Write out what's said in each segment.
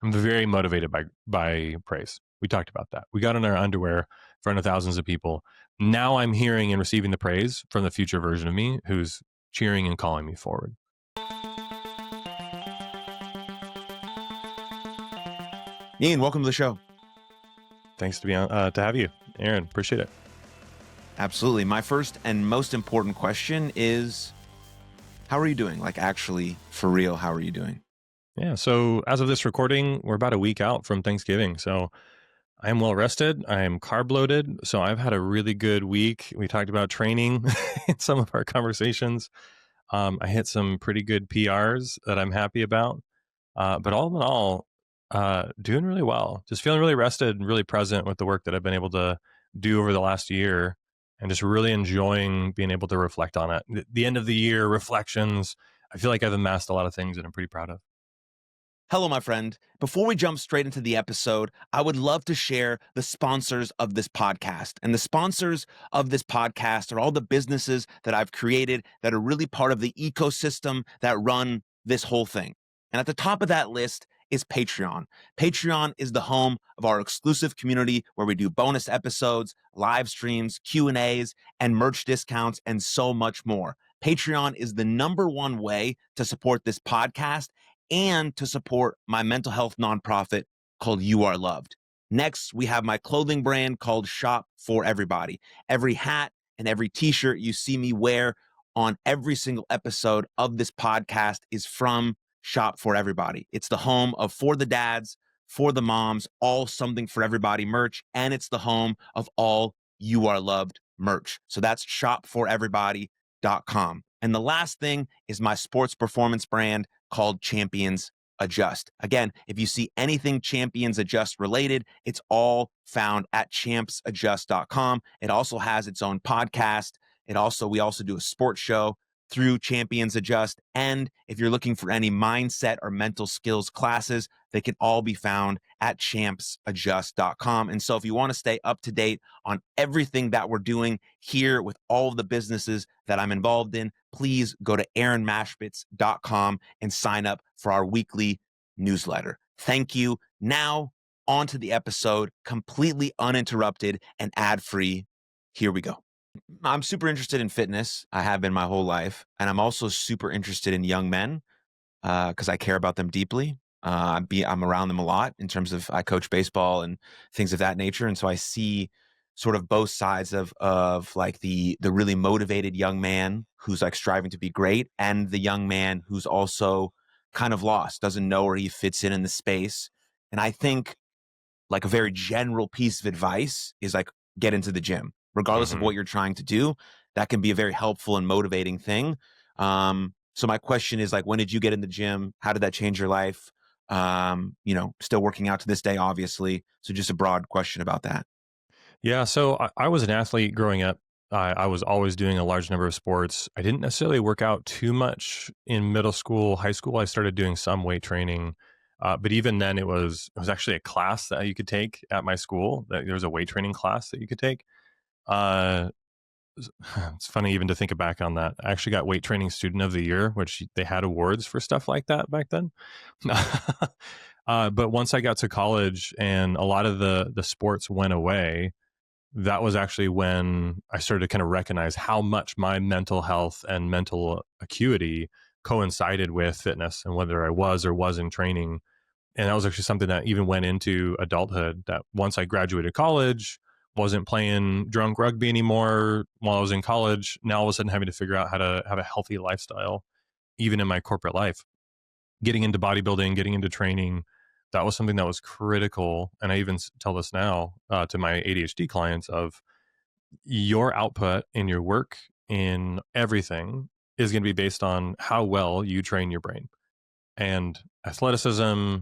I'm very motivated by praise. We talked about that. We got in our underwear in front of thousands of people. Now I'm hearing and receiving the praise from the future version of me who's cheering and calling me forward. Ian, welcome to the show. Thanks to have you, Aaron. Appreciate it. Absolutely. My first and most important question is, how are you doing? Like, actually, for real, how are you doing? Yeah. So as of this recording, we're about a week out from Thanksgiving. So I am well rested. I am carb loaded. So I've had a really good week. We talked about training in some of our conversations. I hit some pretty good PRs that I'm happy about. But all in all, doing really well. Just feeling really rested and really present with the work that I've been able to do over the last year, and just really enjoying being able to reflect on it. The end of the year reflections. I feel like I've amassed a lot of things that I'm pretty proud of. Hello, my friend. Before we jump straight into the episode, I would love to share the sponsors of this podcast. And the sponsors of this podcast are all the businesses that I've created that are really part of the ecosystem that run this whole thing. And at the top of that list is Patreon. Patreon is the home of our exclusive community where we do bonus episodes, live streams, Q&As, and merch discounts, and so much more. Patreon is the number one way to support this podcast and to support my mental health nonprofit called You Are Loved. Next, we have my clothing brand called Shop for Everybody. Every hat and every t-shirt you see me wear on every single episode of this podcast is from Shop for Everybody. It's the home of For the Dads, For the Moms, all Something for Everybody merch, and it's the home of all You Are Loved merch. So that's shopforeverybody.com. And the last thing is my sports performance brand called Champions Adjust. Again, if you see anything Champions Adjust related, it's all found at champsadjust.com. It also has its own podcast. We also do a sports show through Champions Adjust. And if you're looking for any mindset or mental skills classes, they can all be found at champsadjust.com. And so if you want to stay up to date on everything that we're doing here with all of the businesses that I'm involved in, please go to aaronmashbitz.com and sign up for our weekly newsletter. Thank you. Now, on to the episode, completely uninterrupted and ad-free. Here we go. I'm super interested in fitness. I have been my whole life. And I'm also super interested in young men because I care about them deeply. I'm around them a lot in terms of I coach baseball and things of that nature. And so I see sort of both sides of like the really motivated young man who's like striving to be great and the young man who's also kind of lost, doesn't know where he fits in the space. And I think like a very general piece of advice is like get into the gym, regardless of what you're trying to do. That can be a very helpful and motivating thing. So my question is like, when did you get in the gym? How did that change your life? Still working out to this day, obviously. So just a broad question about that. Yeah. So I was an athlete growing up. I was always doing a large number of sports. I didn't necessarily work out too much in middle school, high school. I started doing some weight training. But even then it was actually a class that you could take at my school. There was a weight training class that you could take. Uh, it's funny even to think back on that. I actually got weight training student of the year, which they had awards for stuff like that back then. But once I got to college and a lot of the sports went away, that was actually when I started to kind of recognize how much my mental health and mental acuity coincided with fitness and whether I was or wasn't training. And that was actually something that even went into adulthood, that once I graduated college, wasn't playing drunk rugby anymore while I was in college. Now all of a sudden having to figure out how to have a healthy lifestyle, even in my corporate life, getting into bodybuilding, getting into training. That was something that was critical. And I even tell this now to my ADHD clients of your output in your work, in everything is going to be based on how well you train your brain. And athleticism,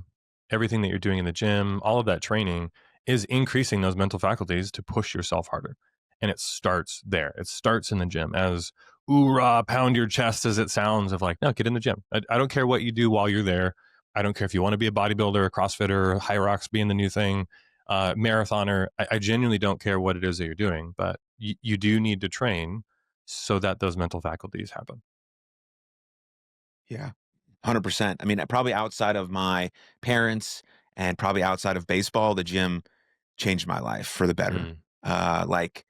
everything that you're doing in the gym, all of that training is increasing those mental faculties to push yourself harder. And it starts there. It starts in the gym, as oorah, pound your chest as it sounds, of like, no, get in the gym. I don't care what you do while you're there. I don't care if you want to be a bodybuilder, a CrossFitter, high rocks being the new thing, marathoner. I genuinely don't care what it is that you're doing, but you do need to train so that those mental faculties happen. Yeah. 100%. I mean, probably outside of my parents And probably outside of baseball, the gym changed my life for the better. Mm, Like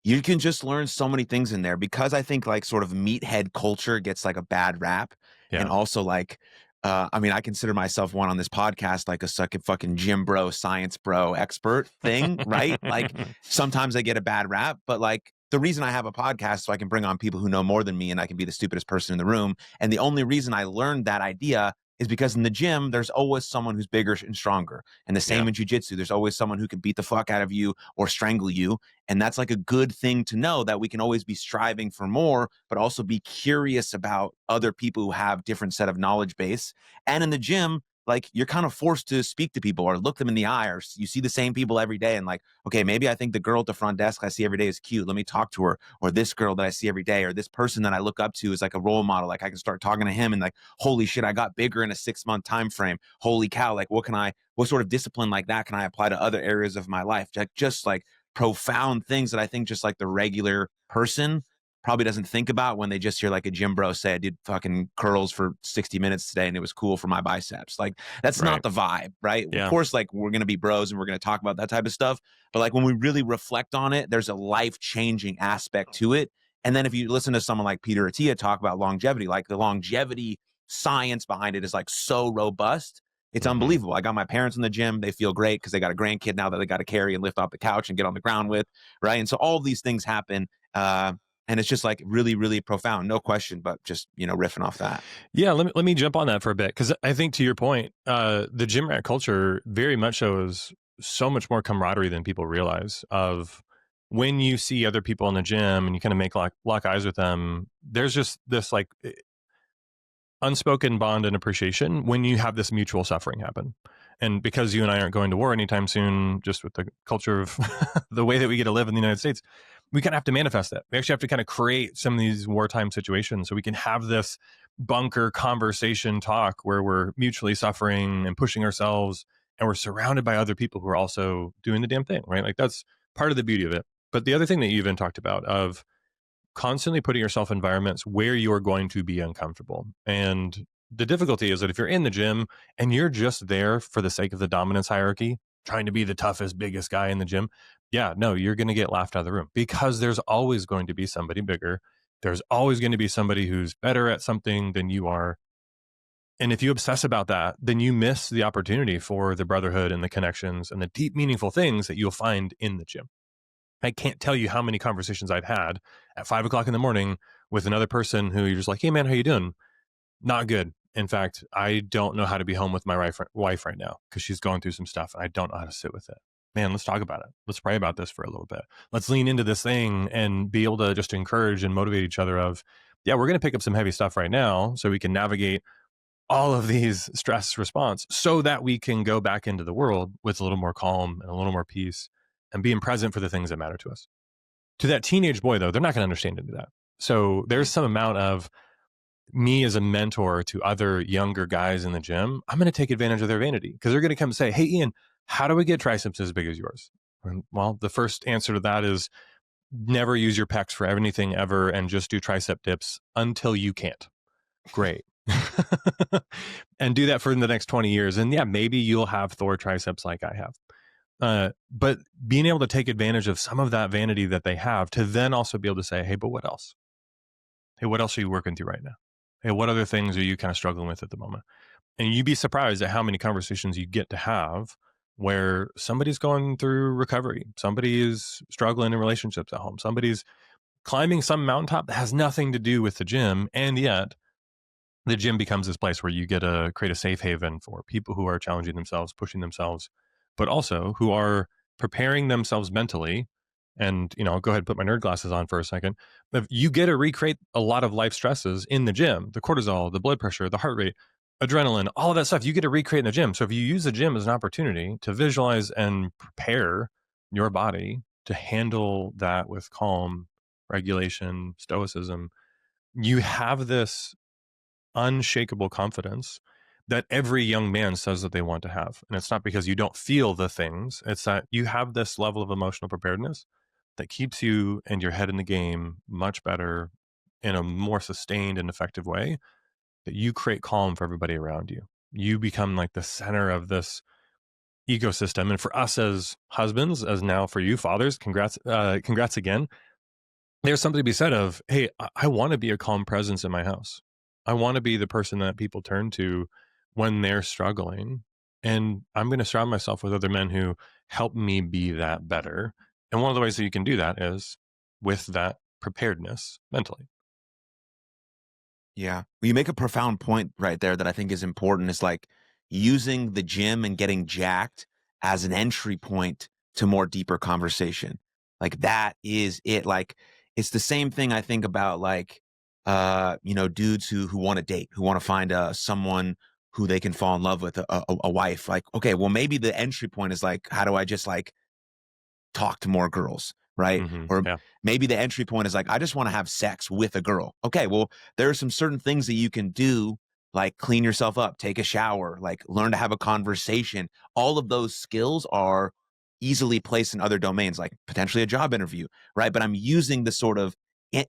you can just learn so many things in there because I think like sort of meathead culture gets like a bad rap. And yeah. also like, I mean, I consider myself one on this podcast, like a sucking fucking gym bro, science bro expert thing, right? Like sometimes I get a bad rap, but like the reason I have a podcast is so I can bring on people who know more than me and I can be the stupidest person in the room. And the only reason I learned that idea is because in the gym, there's always someone who's bigger and stronger. And the same Yeah. in jujitsu, there's always someone who can beat the fuck out of you or strangle you. And that's like a good thing to know, that we can always be striving for more, but also be curious about other people who have different set of knowledge base. And in the gym, like you're kind of forced to speak to people or look them in the eye, or you see the same people every day and like, okay, maybe I think the girl at the front desk I see every day is cute. Let me talk to her. Or this girl that I see every day, or this person that I look up to is like a role model. Like I can start talking to him and like, holy shit, I got bigger in a 6-month time frame. Holy cow, like what sort of discipline like that can I apply to other areas of my life? Just like profound things that I think just like the regular person probably doesn't think about when they just hear like a gym bro say, I did fucking curls for 60 minutes today and it was cool for my biceps. Like that's Right. not the vibe, right? Of Yeah. course, like we're going to be bros and we're going to talk about that type of stuff. But like when we really reflect on it, there's a life changing aspect to it. And then if you listen to someone like Peter Attia talk about longevity, like the longevity science behind it is like so robust. It's Hmm. unbelievable. I got my parents in the gym. They feel great because they got a grandkid now that they got to carry and lift off the couch and get on the ground with, right? And so all of these things happen. And it's just like really, really profound, no question, but just, riffing off that. Yeah, let me jump on that for a bit, because I think to your point, the gym rat culture very much shows so much more camaraderie than people realize. Of when you see other people in the gym and you kind of make lock eyes with them, there's just this like unspoken bond and appreciation when you have this mutual suffering happen. And because you and I aren't going to war anytime soon, just with the culture of the way that we get to live in the United States, we kind of have to manifest that. We actually have to kind of create some of these wartime situations so we can have this bunker conversation talk where we're mutually suffering and pushing ourselves, and we're surrounded by other people who are also doing the damn thing, right? Like that's part of the beauty of it. But the other thing that you even talked about of constantly putting yourself in environments where you're going to be uncomfortable. And the difficulty is that if you're in the gym and you're just there for the sake of the dominance hierarchy, trying to be the toughest, biggest guy in the gym, yeah, no, you're going to get laughed out of the room, because there's always going to be somebody bigger. There's always going to be somebody who's better at something than you are. And if you obsess about that, then you miss the opportunity for the brotherhood and the connections and the deep, meaningful things that you'll find in the gym. I can't tell you how many conversations I've had at 5 o'clock in the morning with another person who you're just like, hey man, how you doing? Not good. In fact, I don't know how to be home with my wife right now because she's going through some stuff and I don't know how to sit with it. Man, let's talk about it. Let's pray about this for a little bit. Let's lean into this thing and be able to just encourage and motivate each other of, yeah, we're going to pick up some heavy stuff right now so we can navigate all of these stress response so that we can go back into the world with a little more calm and a little more peace and being present for the things that matter to us. To that teenage boy, though, they're not going to understand any of that. So there's some amount of me as a mentor to other younger guys in the gym. I'm going to take advantage of their vanity because they're going to come say, hey, Ian, how do we get triceps as big as yours? And, well, the first answer to that is never use your pecs for anything ever and just do tricep dips until you can't. Great. And do that for the next 20 years. And yeah, maybe you'll have Thor triceps like I have. But being able to take advantage of some of that vanity that they have to then also be able to say, hey, but what else? Hey, what else are you working through right now? Hey, what other things are you kind of struggling with at the moment? And you'd be surprised at how many conversations you get to have where somebody's going through recovery. Somebody is struggling in relationships at home. Somebody's climbing some mountaintop that has nothing to do with the gym. And yet the gym becomes this place where you get to create a safe haven for people who are challenging themselves, pushing themselves, but also who are preparing themselves mentally. And, I'll go ahead and put my nerd glasses on for a second. If you get to recreate a lot of life stresses in the gym, the cortisol, the blood pressure, the heart rate, adrenaline, all of that stuff, you get to recreate in the gym. So if you use the gym as an opportunity to visualize and prepare your body to handle that with calm, regulation, stoicism, you have this unshakable confidence that every young man says that they want to have. And it's not because you don't feel the things, it's that you have this level of emotional preparedness that keeps you and your head in the game much better in a more sustained and effective way, that you create calm for everybody around you. You become like the center of this ecosystem. And for us as husbands, as now for you fathers, congrats again. There's something to be said of, hey, I want to be a calm presence in my house. I want to be the person that people turn to when they're struggling. And I'm going to surround myself with other men who help me be that better. And one of the ways that you can do that is with that preparedness mentally. Yeah. Well, you make a profound point right there that I think is important. It's like using the gym and getting jacked as an entry point to more deeper conversation. Like that is it. Like it's the same thing I think about like dudes who want to date, who want to find someone who they can fall in love with, a wife. Like, okay, well maybe the entry point is like, how do I just like talk to more girls, right? Or Yeah. maybe the entry point is like, I just want to have sex with a girl. Okay, well, there are some certain things that you can do, like clean yourself up, take a shower, like learn to have a conversation. All of those skills are easily placed in other domains, like potentially a job interview, right? But I'm using the sort of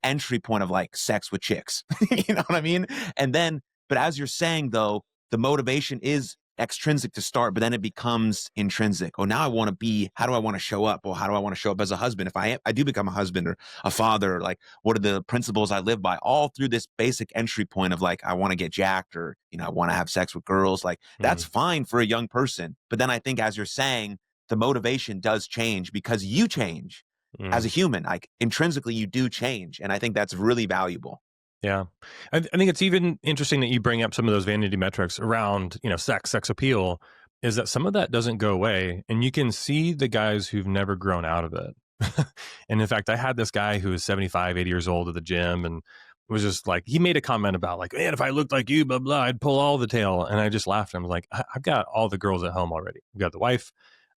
entry point of like sex with chicks. You know what I mean? And then, but as you're saying though, the motivation is extrinsic to start, but then it becomes intrinsic. Oh, now I want to be, how do I want to show up? Or how do I want to show up as a husband? If I do become a husband or a father, like what are the principles I live by? All through this basic entry point of like, I want to get jacked or, I want to have sex with girls. Like that's Mm, fine for a young person. But then I think as you're saying, the motivation does change because you change as a mm. human. Like intrinsically, you do change. And I think that's really valuable. Yeah. I think it's even interesting that you bring up some of those vanity metrics around, sex appeal, is that some of that doesn't go away. And you can see the guys who've never grown out of it. And in fact, I had this guy who was 75, 80 years old at the gym and was just like, he made a comment about like, man, if I looked like you, blah, blah, I'd pull all the tail. And I just laughed. I was like, I've got all the girls at home already. I've got the wife.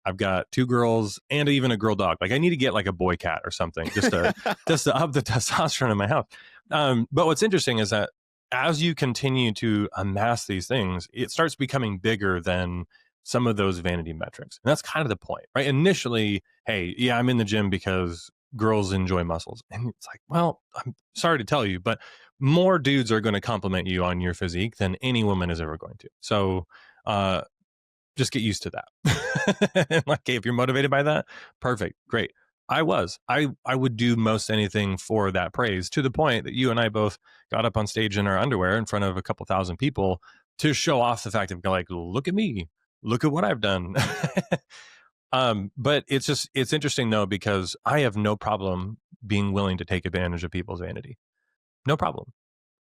I've got 2 girls and even a girl dog. Like I need to get like a boy cat or something just to up the testosterone in my house. But what's interesting is that as you continue to amass these things, it starts becoming bigger than some of those vanity metrics. And that's kind of the point, right? Initially, hey, yeah, I'm in the gym because girls enjoy muscles. And it's like, well, I'm sorry to tell you, but more dudes are going to compliment you on your physique than any woman is ever going to. So, just get used to that. Like, hey, if you're motivated by that, perfect, great. I would do most anything for that praise, to the point that you and I both got up on stage in our underwear in front of a couple thousand people to show off the fact of like, look at me, look at what I've done. But it's interesting though, because I have no problem being willing to take advantage of people's vanity. No problem.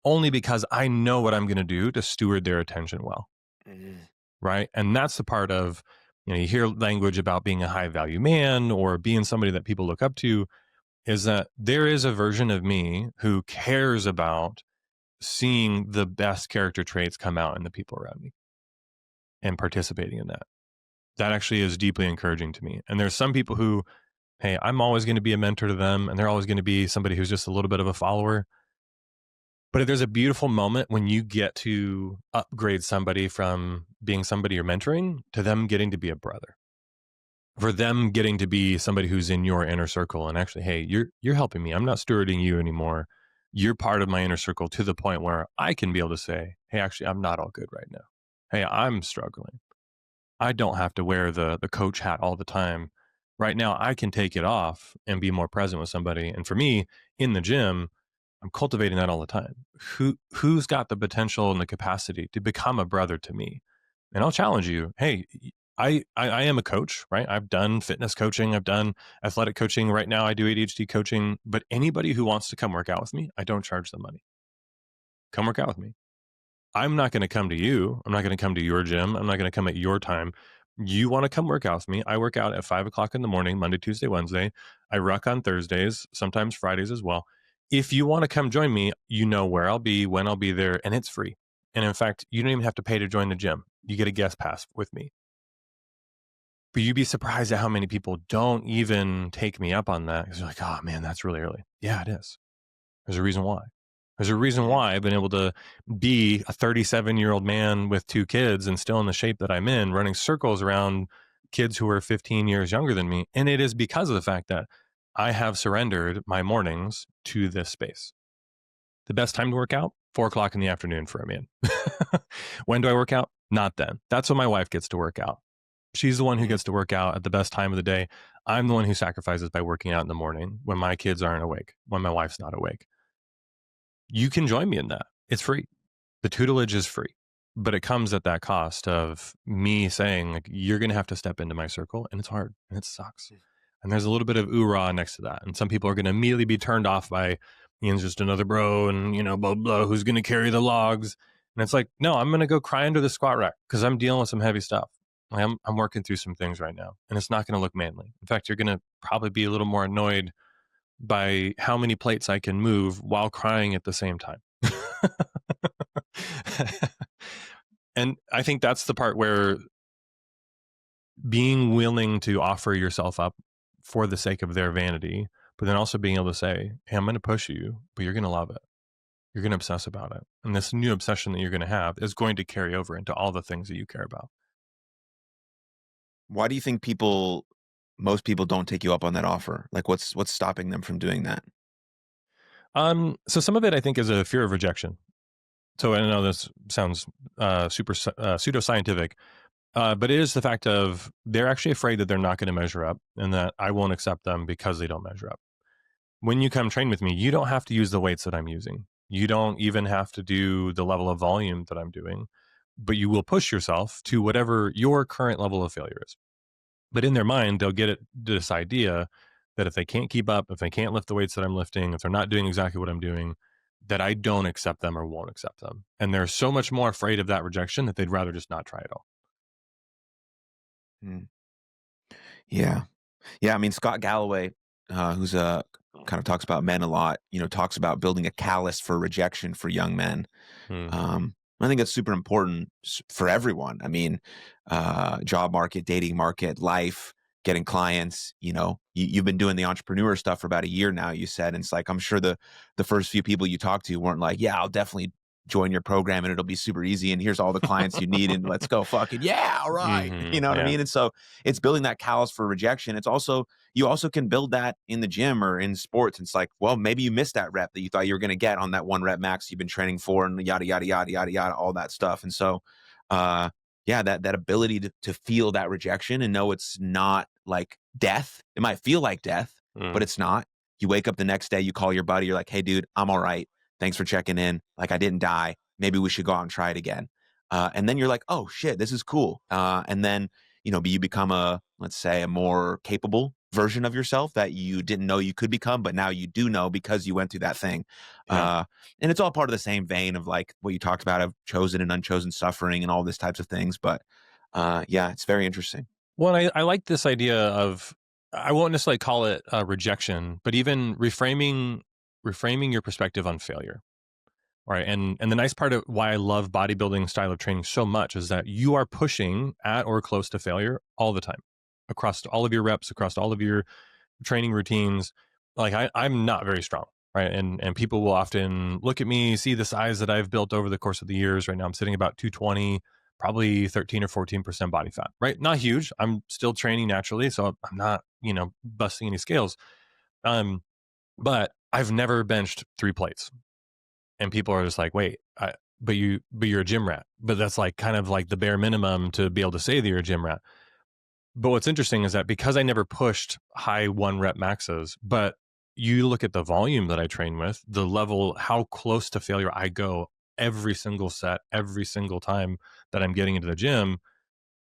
Only because I know what I'm going to do to steward their attention well. Mhm. Right. And that's the part of, you hear language about being a high value man or being somebody that people look up to, is that there is a version of me who cares about seeing the best character traits come out in the people around me and participating in that. That actually is deeply encouraging to me. And there's some people who, hey, I'm always going to be a mentor to them and they're always going to be somebody who's just a little bit of a follower. But there's a beautiful moment when you get to upgrade somebody from being somebody you're mentoring to them getting to be a brother, for them getting to be somebody who's in your inner circle and actually, hey, you're helping me. I'm not stewarding you anymore. You're part of my inner circle, to the point where I can be able to say, hey, actually, I'm not all good right now. Hey, I'm struggling. I don't have to wear the coach hat all the time. Right now, I can take it off and be more present with somebody. And for me, in the gym, I'm cultivating that all the time. Who's got the potential and the capacity to become a brother to me? And I'll challenge you. Hey, I am a coach, right? I've done fitness coaching. I've done athletic coaching. Right now, I do ADHD coaching. But anybody who wants to come work out with me, I don't charge them money. Come work out with me. I'm not going to come to you. I'm not going to come to your gym. I'm not going to come at your time. You want to come work out with me? I work out at 5 o'clock in the morning, Monday, Tuesday, Wednesday. I ruck on Thursdays, sometimes Fridays as well. If you want to come join me, you know where I'll be, when I'll be there, and it's free. And in fact, you don't even have to pay to join the gym. You get a guest pass with me. But you'd be surprised at how many people don't even take me up on that, because they're like, oh man, that's really early. Yeah, it is. There's a reason why. There's a reason Mhm. why I've been able to be a 37-year-old man with 2 kids and still in the shape that I'm in, running circles around kids who are 15 years younger than me. And it is because of the fact that I have surrendered my mornings to this space. The best time to work out, 4 o'clock in the afternoon for a man. When do I work out? Not then. That's when my wife gets to work out. She's the one who gets to work out at the best time of the day. I'm the one who sacrifices by working out in the morning when my kids aren't awake, when my wife's not awake. You can join me in that. It's free. The tutelage is free, but it comes at that cost of me saying, like, you're going to have to step into my circle, and it's hard and it sucks. And there's a little bit of ooh-rah next to that. And some people are going to immediately be turned off by Ian's just another bro and, blah, blah, who's going to carry the logs. And it's like, no, I'm going to go cry under the squat rack because I'm dealing with some heavy stuff. I'm working through some things right now, and it's not going to look manly. In fact, you're going to probably be a little more annoyed by how many plates I can move while crying at the same time. And I think that's the part where being willing to offer yourself up for the sake of their vanity, but then also being able to say, hey, I'm going to push you, but you're going to love it. You're going to obsess about it. And this new obsession that you're going to have is going to carry over into all the things that you care about. Why do you think most people don't take you up on that offer? Like what's stopping them from doing that? So some of it I think is a fear of rejection. So I know this sounds super pseudoscientific, but it is the fact of they're actually afraid that they're not going to measure up and that I won't accept them because they don't measure up. When you come train with me, you don't have to use the weights that I'm using. You don't even have to do the level of volume that I'm doing, but you will push yourself to whatever your current level of failure is. But in their mind, they'll get this idea that if they can't keep up, if they can't lift the weights that I'm lifting, if they're not doing exactly what I'm doing, that I don't accept them or won't accept them. And they're so much more afraid of that rejection that they'd rather just not try at all. Yeah. Yeah. I mean, Scott Galloway, who's kind of talks about men a lot, talks about building a callus for rejection for young men. I think that's super important for everyone. I mean, job market, dating market, life, getting clients, you've been doing the entrepreneur stuff for about a year now, you said. And it's like, I'm sure the first few people you talked to weren't like, yeah, I'll definitely join your program and it'll be super easy. And here's all the clients you need. And let's go fucking, yeah, all right. You know what I mean? And so it's building that callus for rejection. It's also, you also can build that in the gym or in sports. It's like, well, maybe you missed that rep that you thought you were going to get on that 1 rep max you've been training for and yada, yada, yada, yada, yada, all that stuff. And so, yeah, that ability to feel that rejection and know it's not like death. It might feel like death, but it's not. You wake up the next day, you call your buddy, you're like, hey, dude, I'm all right. Thanks for checking in. Like, I didn't die. Maybe we should go out and try it again. And then you're like, oh shit, this is cool. And then, you become let's say a more capable version of yourself that you didn't know you could become, but now you do know because you went through that thing. And it's all part of the same vein of like what you talked about of chosen and unchosen suffering and all these types of things. But yeah, it's very interesting. Well, I like this idea of, I won't necessarily call it rejection, but even reframing your perspective on failure. Right. And the nice part of why I love bodybuilding style of training so much is that you are pushing at or close to failure all the time across all of your reps, across all of your training routines. Like I'm not very strong. Right. And people will often look at me, see the size that I've built over the course of the years. Right now I'm sitting about 220, probably 13 or 14% body fat, right? Not huge. I'm still training naturally. So I'm not, busting any scales. But I've never benched 3 plates. And people are just like, wait, but you're a gym rat. But that's like kind of like the bare minimum to be able to say that you're a gym rat. But what's interesting is that because I never pushed high 1 rep maxes, but you look at the volume that I train with, the level, how close to failure I go every single set, every single time that I'm getting into the gym,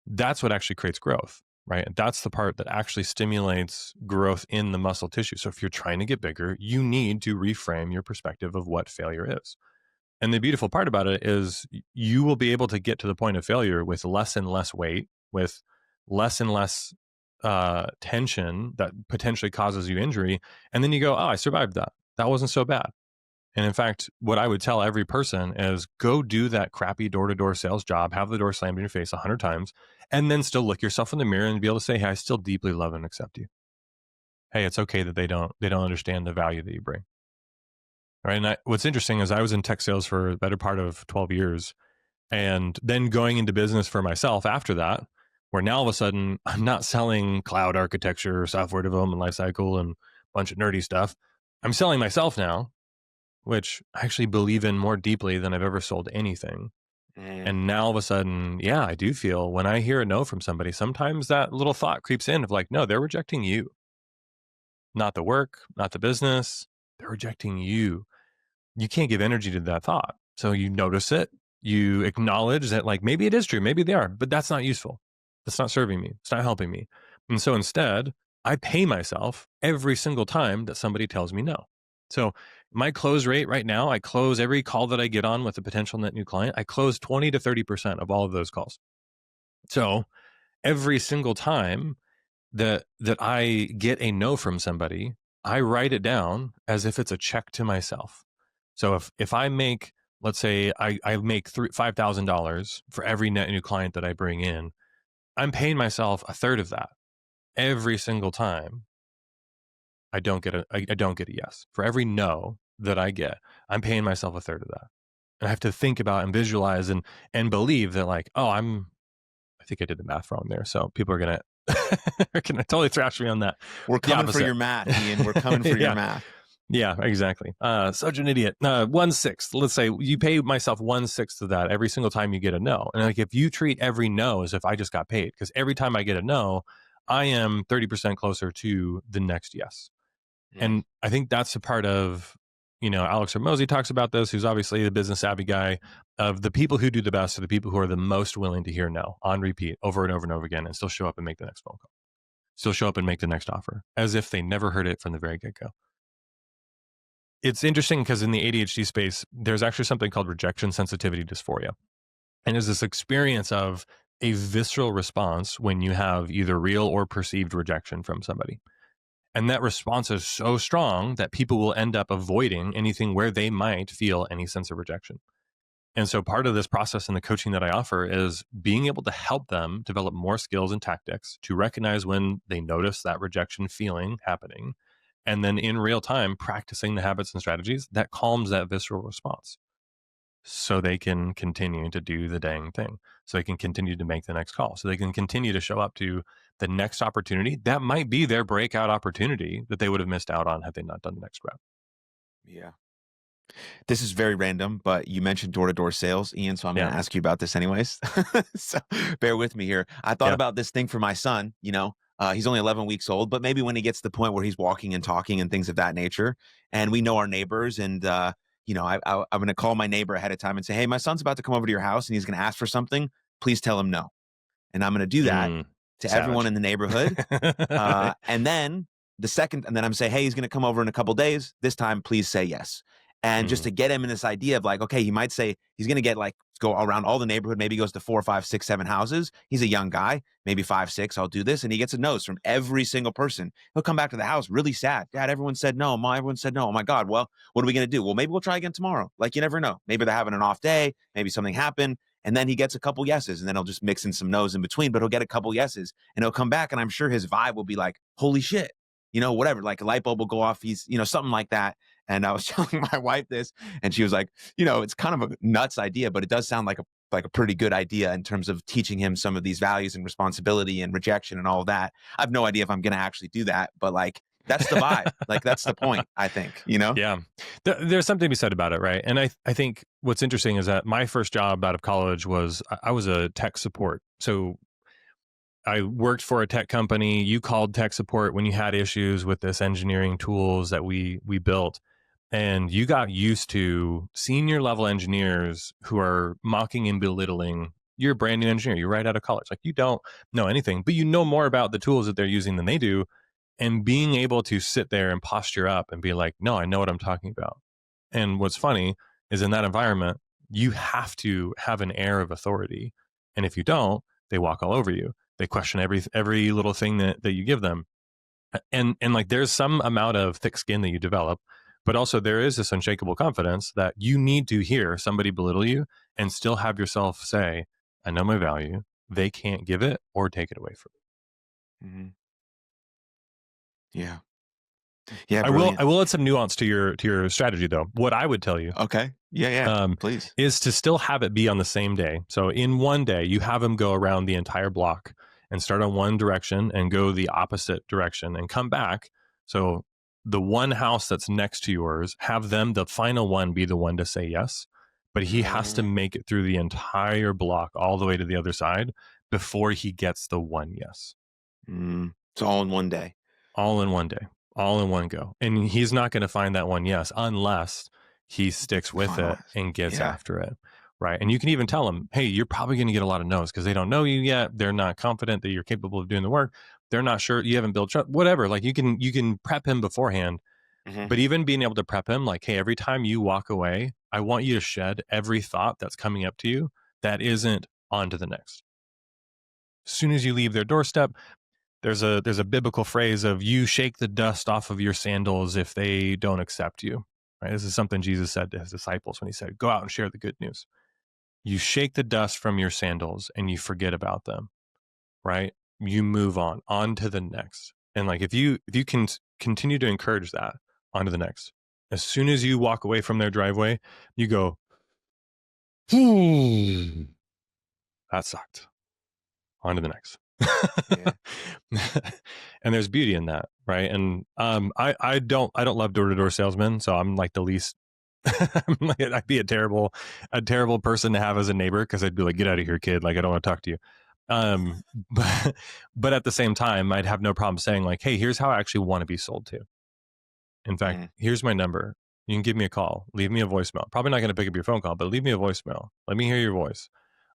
that's what actually creates growth, right? And that's the part that actually stimulates growth in the muscle tissue. So if you're trying to get bigger, you need to reframe your perspective of what failure is. And the beautiful part about it is you will be able to get to the point of failure with less and less weight, with less and less tension that potentially causes you injury. And then you go, oh, I survived that. That wasn't so bad. And in fact, what I would tell every person is go do that crappy door-to-door sales job, have the door slammed in your face 100 times, and then still look yourself in the mirror and be able to say, hey, I still deeply love and accept you. Hey, it's okay that they don't understand the value that you bring. Right. And what's interesting is I was in tech sales for the better part of 12 years and then going into business for myself after that, where now all of a sudden I'm not selling cloud architecture, software development lifecycle, and a bunch of nerdy stuff. I'm selling myself now, which I actually believe in more deeply than I've ever sold anything. And now all of a sudden, yeah, I do feel when I hear a no from somebody, sometimes that little thought creeps in of like, no, they're rejecting you, not the work, not the business. They're rejecting you. You can't give energy to that thought. So you notice it, you acknowledge that like maybe it is true, maybe they are, but that's not useful. That's not serving me. It's not helping me. And so instead, I pay myself every single time that somebody tells me no. So my close rate right now, I close every call that I get on with a potential net new client. I close 20 to 30% of all of those calls. So every single time that I get a no from somebody, I write it down as if it's a check to myself. So if I make, let's say I make $5,000 for every net new client that I bring in, I'm paying myself a third of that every single time I don't get a yes. For every no that I get, I'm paying myself a third of that. And I have to think about and visualize and believe that like, oh, I think I did the math wrong there. So people are gonna are gonna totally thrash me on that. We're The coming for opposite. your math, Ian. We're coming for your Yeah. math. Yeah, exactly. Such an idiot. 1/6. Let's say you pay myself 1/6 of that every single time you get a no. And like if you treat every no as if I just got paid, because every time I get a no, I am 30% closer to the next yes. And I think that's a part of, Alex Hormozy talks about this, who's obviously the business savvy guy, of the people who do the best are the people who are the most willing to hear no on repeat over and over and over again and still show up and make the next phone call, still show up and make the next offer as if they never heard it from the very get-go. It's interesting because in the ADHD space, there's actually something called rejection sensitivity dysphoria. And it's this experience of a visceral response when you have either real or perceived rejection from somebody. And that response is so strong that people will end up avoiding anything where they might feel any sense of rejection. And so part of this process in the coaching that I offer is being able to help them develop more skills and tactics to recognize when they notice that rejection feeling happening. And then in real time, practicing the habits and strategies that calms that visceral response so they can continue to do the dang thing. So they can continue to make the next call. So they can continue to show up to the next opportunity that might be their breakout opportunity that they would have missed out on had they not done the next route. Yeah. This is very random, but you mentioned door-to-door sales, Ian, so I'm going to ask you about this anyways. So bear with me here. I thought about this thing for my son, he's only 11 weeks old, but maybe when he gets to the point where he's walking and talking and things of that nature, and we know our neighbors, and I'm going to call my neighbor ahead of time and say, hey, my son's about to come over to your house and he's going to ask for something. Please tell him no. And I'm going to do that to everyone in the neighborhood. And then I'm saying, hey, he's going to come over in a couple days. This time, please say yes. And just to get him in this idea of like, okay, he might say he's going to get like, go around all the neighborhood. Maybe he goes to 4, 5, 6, 7 houses. He's a young guy, maybe 5, 6. I'll do this. And he gets a no's from every single person. He'll come back to the house really sad. Dad, everyone said no. Mom, everyone said no. Oh my God. Well, what are we going to do? Well, maybe we'll try again tomorrow. Like you never know. Maybe they're having an off day. Maybe something happened. And then he gets a couple yeses, and then he'll just mix in some no's in between, but he'll get a couple yeses and he'll come back. And I'm sure his vibe will be like, holy shit, whatever, like a light bulb will go off. He's, something like that. And I was telling my wife this, and she was like, it's kind of a nuts idea, but it does sound like a pretty good idea in terms of teaching him some of these values and responsibility and rejection and all of that. I have no idea if I'm going to actually do that, but like, that's the vibe. Like, that's the point, I think, Yeah. There's something to be said about it, right? And I think what's interesting is that my first job out of college was I was a tech support. So I worked for a tech company. You called tech support when you had issues with this engineering tools that we built. And you got used to senior level engineers who are mocking and belittling. You're a brand new engineer. You're right out of college. Like you don't know anything, but you know more about the tools that they're using than they do. And being able to sit there and posture up and be like, no, I know what I'm talking about. And what's funny is in that environment, you have to have an air of authority. And if you don't, they walk all over you. They question every little thing that you give them. And like there's some amount of thick skin that you develop, but also there is this unshakable confidence that you need to hear somebody belittle you and still have yourself say, I know my value. They can't give it or take it away from me. Mm-hmm. Yeah. Yeah. I will add some nuance to your strategy though. What I would tell you. Okay. Yeah. Please. Is to still have it be on the same day. So in one day, you have them go around the entire block and start on one direction and go the opposite direction and come back. So the one house that's next to yours, have them, the final one, be the one to say yes. but he has to make it through the entire block all the way to the other side before he gets the one yes. It's all in one day. All in one day, all in one go. And he's not going to find that one yes unless he sticks with it Finalized. and gets Yeah. after it. Right. And you can even tell him, hey, you're probably going to get a lot of no's because they don't know you yet. They're not confident that you're capable of doing the work. They're not sure you haven't built trust, whatever. Like you can prep him beforehand. But even being able to prep him, like, hey, every time you walk away, I want you to shed every thought that's coming up to you that isn't on to the next. As soon as you leave their doorstep, there's a biblical phrase of you shake the dust off of your sandals if they don't accept you. Right? This is something Jesus said to his disciples when he said, go out and share the good news. You shake the dust from your sandals and you forget about them, right? You move on to the next. And like if you can continue to encourage that, on to the next. As soon as you walk away from their driveway, you go, that sucked. On to the next. Yeah. And there's beauty in that, right? And I don't love door-to-door salesmen, so I'm like the least I'd be a terrible person to have as a neighbor because I'd be like, get out of here, kid. Like I don't want to talk to you. But at the same time, I'd have no problem saying like, hey, here's how I actually want to be sold to. In fact, here's my number. You can give me a call, leave me a voicemail. Probably not going to pick up your phone call, but leave me a voicemail. Let me hear your voice.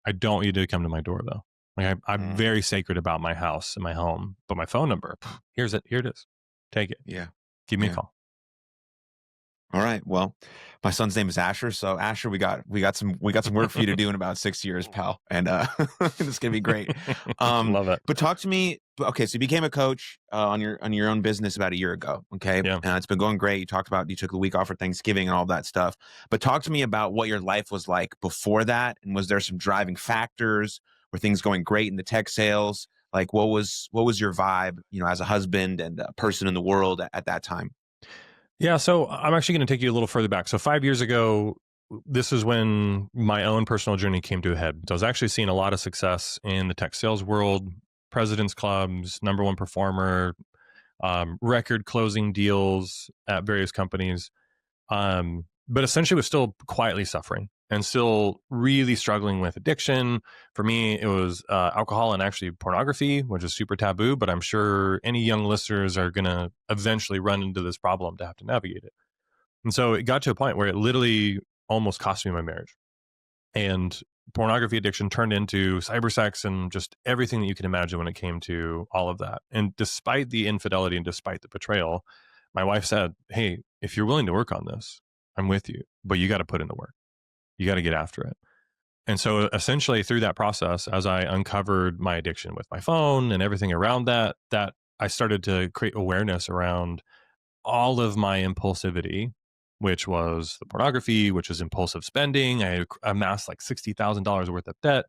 I don't want you to come to my door though. Like I'm very sacred about my house and my home, but my phone number, here it is. Take it. Yeah. Give me a call. All right. Well, my son's name is Asher. So Asher, we got some work for you to do in about 6 years, pal. And this is gonna be great. Love it. But talk to me. Okay, so you became a coach on your own business about a year ago. Okay, Yeah. and it's been going great. You talked about you took the week off for Thanksgiving and all that stuff. But talk to me about what your life was like before that, and was there some driving factors? Were things going great in the tech sales? Like, what was your vibe? As a husband and a person in the world at that time. Yeah, so I'm actually going to take you a little further back. So 5 years ago, this is when my own personal journey came to a head. So I was actually seeing a lot of success in the tech sales world, president's clubs, number one performer, record closing deals at various companies. But essentially was still quietly suffering and still really struggling with addiction. For me, it was alcohol and actually pornography, which is super taboo, but I'm sure any young listeners are going to eventually run into this problem to have to navigate it. And so it got to a point where it literally almost cost me my marriage. And pornography addiction turned into cybersex and just everything that you can imagine when it came to all of that. And despite the infidelity and despite the betrayal, my wife said, hey, if you're willing to work on this, I'm with you, but you got to put in the work. You got to get after it. And so essentially through that process, as I uncovered my addiction with my phone and everything around that I started to create awareness around all of my impulsivity, which was the pornography, which is impulsive spending. I amassed like $60,000 worth of debt,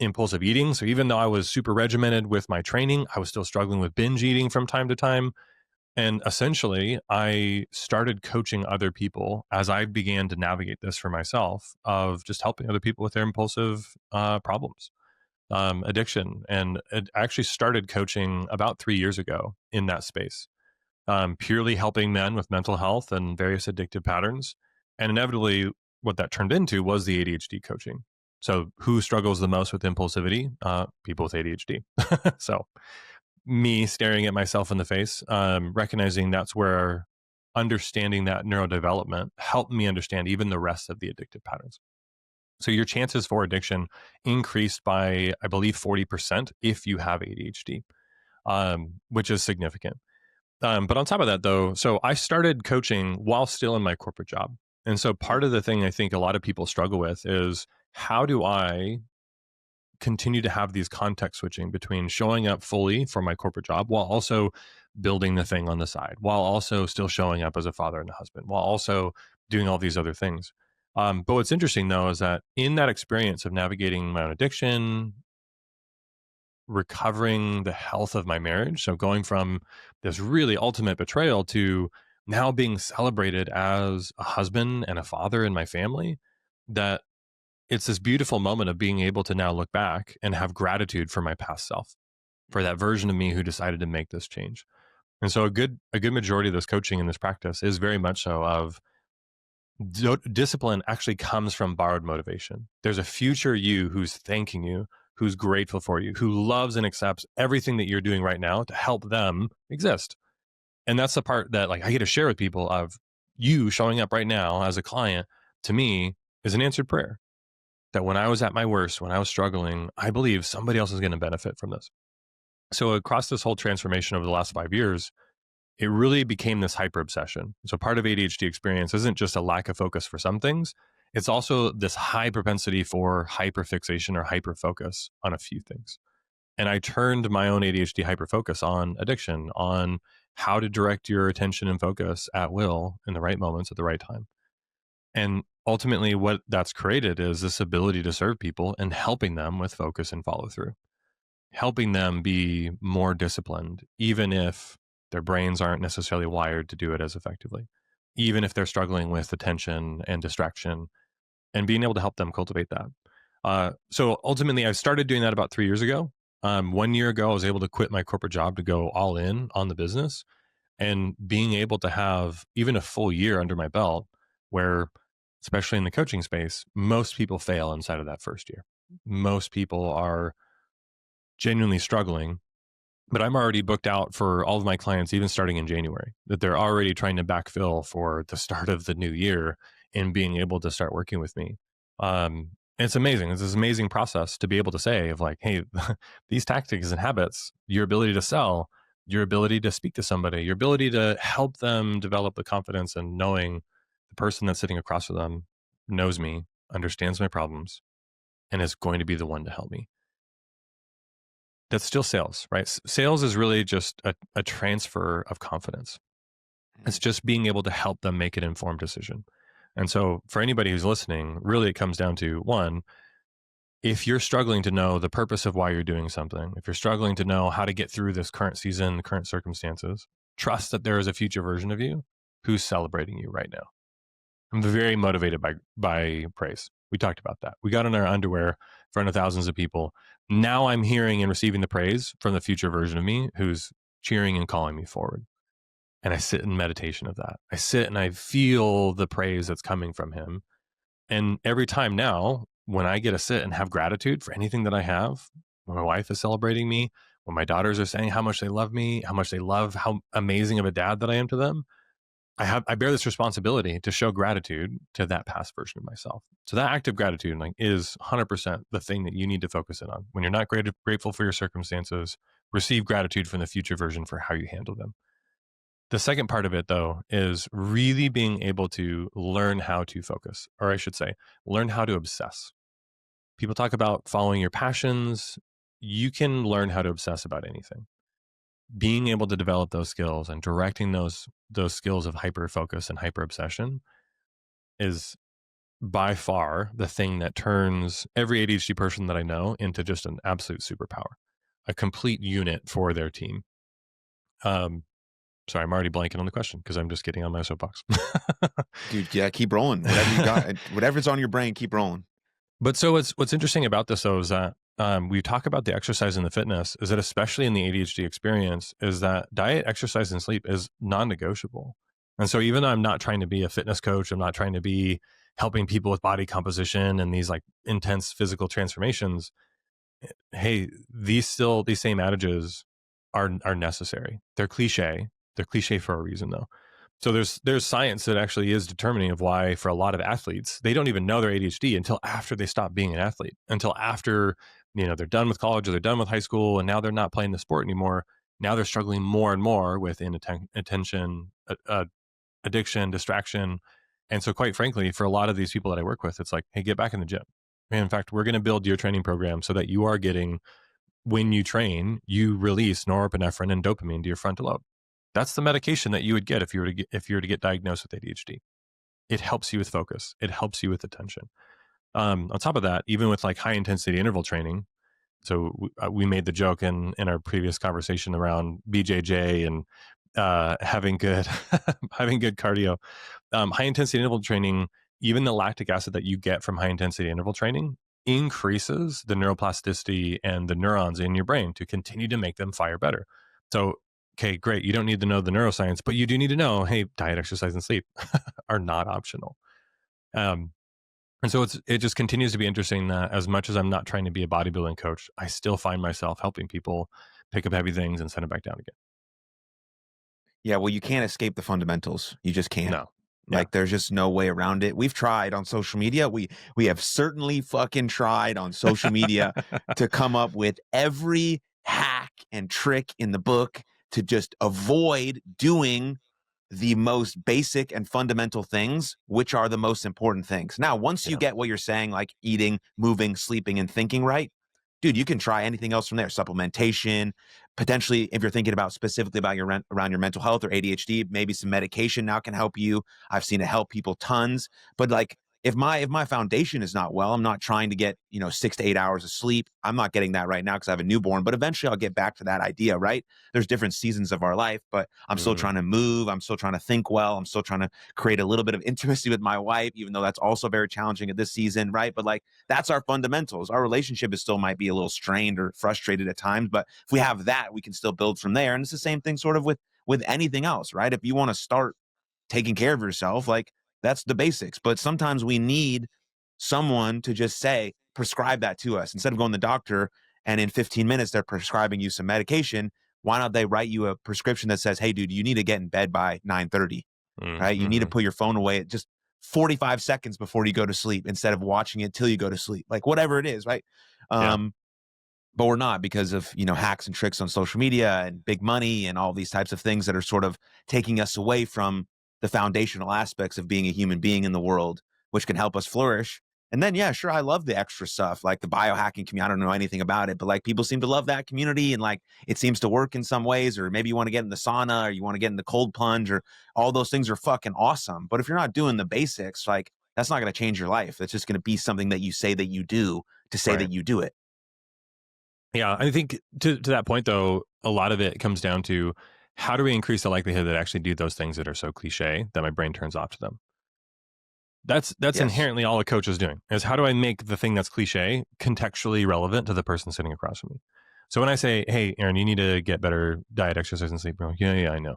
impulsive eating. So even though I was super regimented with my training, I was still struggling with binge eating from time to time. And essentially, I started coaching other people as I began to navigate this for myself of just helping other people with their impulsive problems, addiction. And it actually started coaching about 3 years ago in that space, purely helping men with mental health and various addictive patterns. And inevitably, what that turned into was the ADHD coaching. So who struggles the most with impulsivity? People with ADHD. So me staring at myself in the face, recognizing that's where understanding that neurodevelopment helped me understand even the rest of the addictive patterns. So your chances for addiction increased by, I believe, 40% if you have ADHD, which is significant. But on top of that, though, so I started coaching while still in my corporate job. And so part of the thing I think a lot of people struggle with is how do I continue to have these context switching between showing up fully for my corporate job while also building the thing on the side, while also still showing up as a father and a husband, while also doing all these other things. But what's interesting though is that in that experience of navigating my own addiction, recovering the health of my marriage, so going from this really ultimate betrayal to now being celebrated as a husband and a father in my family, that it's this beautiful moment of being able to now look back and have gratitude for my past self, for that version of me who decided to make this change. And so a good majority of this coaching and this practice is very much so of Discipline actually comes from borrowed motivation. There's a future you who's thanking you, who's grateful for you, who loves and accepts everything that you're doing right now to help them exist. And that's the part that like I get to share with people of you showing up right now as a client to me is an answered prayer. That when I was at my worst, when I was struggling, I believe somebody else is going to benefit from this. So across this whole transformation over the last 5 years, it really became this hyper obsession. So part of ADHD experience isn't just a lack of focus for some things. It's also this high propensity for hyper fixation or hyper focus on a few things. And I turned my own ADHD hyper focus on addiction, on how to direct your attention and focus at will in the right moments at the right time. And ultimately, what that's created is this ability to serve people and helping them with focus and follow through, helping them be more disciplined, even if their brains aren't necessarily wired to do it as effectively, even if they're struggling with attention and distraction, and being able to help them cultivate that. So ultimately, I started doing that about 3 years ago. 1 year ago, I was able to quit my corporate job to go all in on the business, and being able to have even a full year under my belt where, especially in the coaching space, most people fail inside of that first year. Most people are genuinely struggling, but I'm already booked out for all of my clients, even starting in January, that they're already trying to backfill for the start of the new year and being able to start working with me. It's amazing. It's this amazing process to be able to say of like, hey, these tactics and habits, your ability to sell, your ability to speak to somebody, your ability to help them develop the confidence and knowing the person that's sitting across from them knows me, understands my problems, and is going to be the one to help me. That's still sales, right? Sales is really just a transfer of confidence. It's just being able to help them make an informed decision. And so for anybody who's listening, really it comes down to one, if you're struggling to know the purpose of why you're doing something, if you're struggling to know how to get through this current season, current circumstances, trust that there is a future version of you who's celebrating you right now. I'm very motivated by praise. We talked about that. We got in our underwear in front of thousands of people. Now I'm hearing and receiving the praise from the future version of me who's cheering and calling me forward. And I sit in meditation of that. I sit and I feel the praise that's coming from him. And every time now, when I get to sit and have gratitude for anything that I have, when my wife is celebrating me, when my daughters are saying how much they love me, how much they love how amazing of a dad that I am to them, I bear this responsibility to show gratitude to that past version of myself. So that act of gratitude like is 100% the thing that you need to focus in on. When you're not grateful for your circumstances, receive gratitude from the future version for how you handle them. The second part of it, though, is really being able to learn how to focus, or I should say, learn how to obsess. People talk about following your passions. You can learn how to obsess about anything. Being able to develop those skills and directing those skills of hyper focus and hyper obsession is by far the thing that turns every ADHD person that I know into just an absolute superpower, a complete unit for their team. Sorry, I'm already blanking on the question because I'm just getting on my soapbox. Dude, yeah, keep rolling. Whatever you got, whatever's on your brain, keep rolling. But so what's interesting about this though is that we talk about the exercise and the fitness, is that especially in the ADHD experience, is that diet, exercise, and sleep is non-negotiable. And so even though I'm not trying to be a fitness coach, I'm not trying to be helping people with body composition and these like intense physical transformations, hey, these same adages are necessary. They're cliche. They're cliche for a reason though. So there's science that actually is determining of why for a lot of athletes, they don't even know they're ADHD until after they stop being an athlete, until after, they're done with college or they're done with high school and now they're not playing the sport anymore. Now they're struggling more and more with attention, addiction, distraction. And so quite frankly, for a lot of these people that I work with, it's like, hey, get back in the gym. And in fact, we're going to build your training program so that you are getting, when you train, you release norepinephrine and dopamine to your frontal lobe. That's the medication that you would get if you were to get diagnosed with ADHD. It helps you with focus. It helps you with attention. On top of that, even with like high intensity interval training, so we made the joke in our previous conversation around BJJ and having good having good cardio. High intensity interval training, even the lactic acid that you get from high intensity interval training increases the neuroplasticity and the neurons in your brain to continue to make them fire better. So, okay, great. You don't need to know the neuroscience, but you do need to know, hey, diet, exercise, and sleep are not optional. Um, and so it just continues to be interesting that as much as I'm not trying to be a bodybuilding coach, I still find myself helping people pick up heavy things and set them back down again. Yeah, well, you can't escape the fundamentals. You just can't. No. Yeah. Like, there's just no way around it. We've tried on social media. We have certainly fucking tried on social media to come up with every hack and trick in the book to just avoid doing the most basic and fundamental things, which are the most important things. Now, once you Yeah. get what you're saying, like eating, moving, sleeping, and thinking right, dude, you can try anything else from there. Supplementation, potentially, if you're thinking about specifically about around your mental health or ADHD, maybe some medication now can help you. I've seen it help people tons. But like, if my foundation is not well, I'm not trying to get 6 to 8 hours of sleep. I'm not getting that right now because I have a newborn. But eventually, I'll get back to that idea. Right? There's different seasons of our life, but I'm still Mhm. trying to move. I'm still trying to think well. I'm still trying to create a little bit of intimacy with my wife, even though that's also very challenging at this season. Right? But like, that's our fundamentals. Our relationship is still might be a little strained or frustrated at times, but if we have that, we can still build from there. And it's the same thing sort of with anything else, right? If you want to start taking care of yourself, like that's the basics. But sometimes we need someone to just say, prescribe that to us. Instead of going to the doctor and in 15 minutes they're prescribing you some medication, why not they write you a prescription that says, hey, dude, you need to get in bed by 9:30, right? You need to Mhm. put your phone away at just 45 seconds before you go to sleep instead of watching it till you go to sleep. Like whatever it is, right? Yeah. Um, but we're not because of hacks and tricks on social media and big money and all these types of things that are sort of taking us away from the foundational aspects of being a human being in the world, which can help us flourish. And then yeah, sure, I love the extra stuff like the biohacking community. I don't know anything about it, but like people seem to love that community and like it seems to work in some ways. Or maybe you want to get in the sauna or you want to get in the cold plunge, or all those things are fucking awesome. But if you're not doing the basics, like that's not going to change your life. It's just going to be something that you say that you do to say Right. that you do it. Yeah. I think to that point though, a lot of it comes down to how do we increase the likelihood that I actually do those things that are so cliche that my brain turns off to them? That's Yes. inherently all a coach is doing, is how do I make the thing that's cliche contextually relevant to the person sitting across from me? So when I say, hey, Aaron, you need to get better diet, exercise, and sleep, you're like, yeah, I know.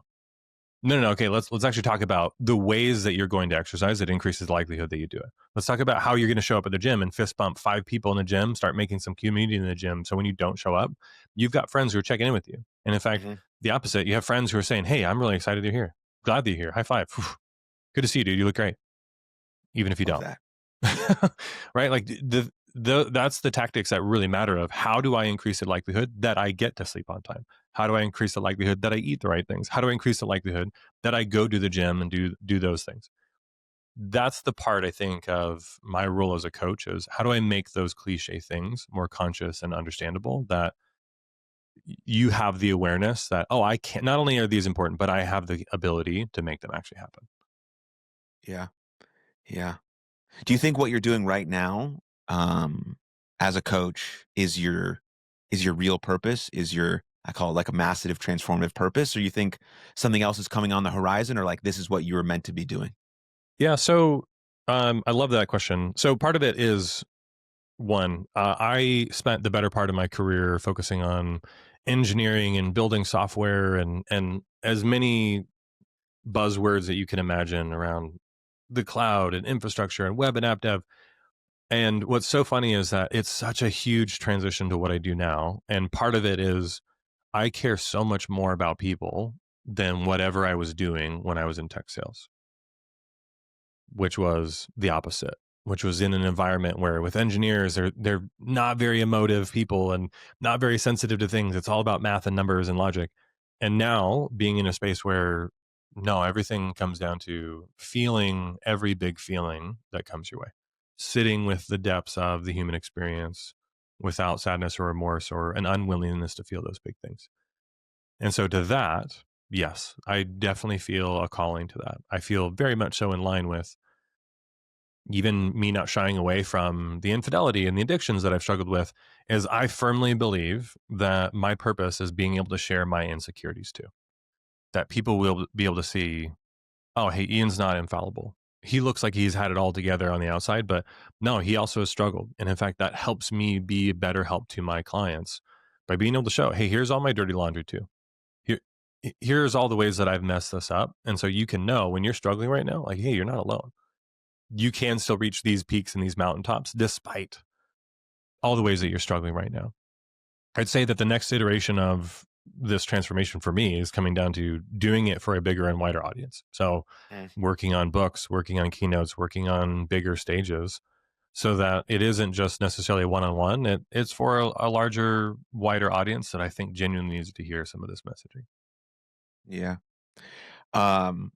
No. Okay, let's actually talk about the ways that you're going to exercise that increases the likelihood that you do it. Let's talk about how you're going to show up at the gym and fist bump 5 people in the gym, start making some community in the gym. So when you don't show up, you've got friends who are checking in with you. And in fact, Hmm. the opposite, you have friends who are saying, hey, I'm really excited you're here. Glad that you're here. High five. Good to see you, dude. You look great, even if you Love don't. that. Right? Like that's the tactics that really matter of how do I increase the likelihood that I get to sleep on time? How do I increase the likelihood that I eat the right things? How do I increase the likelihood that I go to the gym and do those things? That's the part I think of my role as a coach is how do I make those cliche things more conscious and understandable that you have the awareness that, oh, I can't, not only are these important, but I have the ability to make them actually happen. Yeah. Yeah. Do you think what you're doing right now, um, as a coach is your real purpose? Is your I call it like a massive transformative purpose, or you think something else is coming on the horizon, or like this is what you were meant to be doing? Yeah. So I love that question. So part of it is one, I spent the better part of my career focusing on engineering and building software and as many buzzwords that you can imagine around the cloud and infrastructure and web and app dev. And what's so funny is that it's such a huge transition to what I do now. And part of it is I care so much more about people than whatever I was doing when I was in tech sales, which was the opposite, which was in an environment where with engineers, they're not very emotive people and not very sensitive to things. It's all about math and numbers and logic. And now being in a space where no, everything comes down to feeling every big feeling that comes your way, sitting with the depths of the human experience without sadness or remorse or an unwillingness to feel those big things. And so to that, yes, I definitely feel a calling to that. I feel very much so in line with even me not shying away from the infidelity and the addictions that I've struggled with, is I firmly believe that my purpose is being able to share my insecurities too. That people will be able to see, oh, hey, Ian's not infallible. He looks like he's had it all together on the outside, but no, he also has struggled. And in fact, that helps me be a better help to my clients by being able to show, hey, here's all my dirty laundry too. Here, here's all the ways that I've messed this up. And so you can know when you're struggling right now, like, hey, you're not alone. you can still reach these peaks and these mountaintops despite all the ways that you're struggling right now. I'd say that the next iteration of this transformation for me is coming down to doing it for a bigger and wider audience. So working on books, working on keynotes, working on bigger stages, so that it isn't just necessarily one-on-one. It's for a larger, wider audience that I think genuinely needs to hear some of this messaging. Yeah. Um,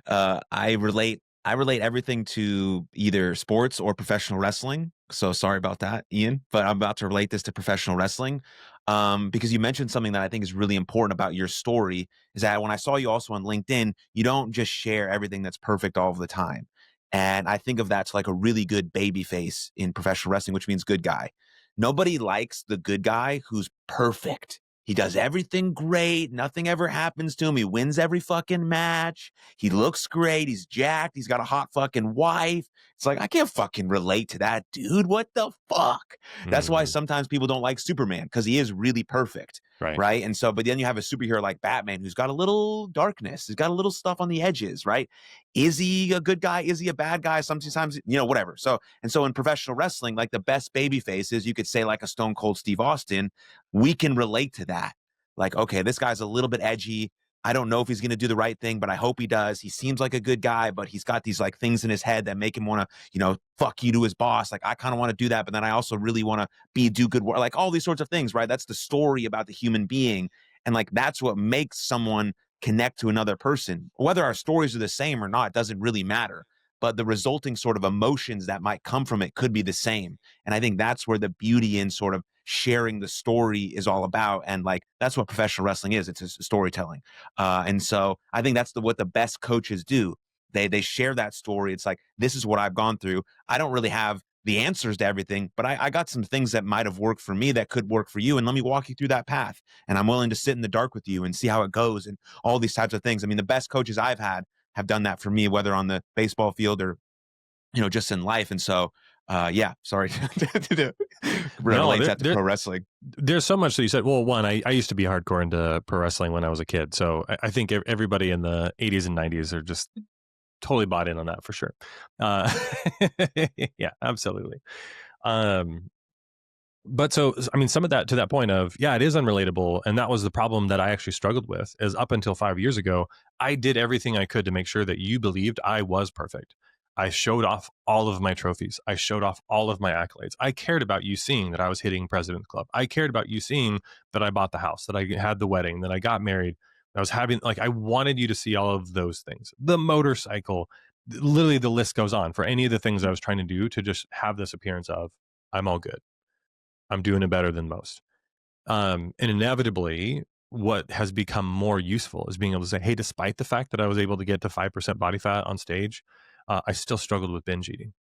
I relate everything to either sports or professional wrestling. So sorry about that, Ian, but I'm about to relate this to professional wrestling. Because you mentioned something that I think is really important about your story is that when I saw you also on LinkedIn, you don't just share everything that's perfect all of the time. And I think of that to like a really good baby face in professional wrestling, which means good guy. Nobody likes the good guy who's perfect. He does everything great. Nothing ever happens to him. He wins every fucking match. He looks great. He's jacked. He's got a hot fucking wife. It's like, I can't fucking relate to that dude. What the fuck? That's why sometimes people don't like Superman, because he is really perfect. Right. And so, but then you have a superhero like Batman who's got a little darkness. He's got a little stuff on the edges, right? Is he a good guy? Is he a bad guy? Sometimes, whatever. So, and so in professional wrestling, like the best baby faces, you could say like a Stone Cold Steve Austin, we can relate to that. Like, okay, this guy's a little bit edgy. I don't know if he's going to do the right thing, but I hope he does. He seems like a good guy, but he's got these like things in his head that make him want to, fuck you to his boss. Like, I kind of want to do that, but then I also really want to do good work. Like all these sorts of things, right? That's the story about the human being. And like, that's what makes someone connect to another person. Whether our stories are the same or not, doesn't really matter. But the resulting sort of emotions that might come from it could be the same. And I think that's where the beauty in sort of sharing the story is all about. And like, that's what professional wrestling is. It's storytelling. And so I think that's what the best coaches do. They share that story. It's like, this is what I've gone through. I don't really have the answers to everything, but I got some things that might have worked for me that could work for you. And let me walk you through that path. And I'm willing to sit in the dark with you and see how it goes and all these types of things. I mean, the best coaches I've had have done that for me, whether on the baseball field or, just in life. And so, sorry to relate that to pro wrestling. There's so much that you said. Well, one, I used to be hardcore into pro wrestling when I was a kid. So I think everybody in the 80s and 90s are just totally bought in on that for sure. Yeah, absolutely. But so, I mean, some of that to that point of, it is unrelatable. And that was the problem that I actually struggled with is up until 5 years ago, I did everything I could to make sure that you believed I was perfect. I showed off all of my trophies. I showed off all of my accolades. I cared about you seeing that I was hitting President's Club. I cared about you seeing that I bought the house, that I had the wedding, that I got married. I was having, like, I wanted you to see all of those things. The motorcycle, literally the list goes on for any of the things I was trying to do to just have this appearance of, I'm all good. I'm doing it better than most. And inevitably, what has become more useful is being able to say, hey, despite the fact that I was able to get to 5% body fat on stage, I still struggled with binge eating.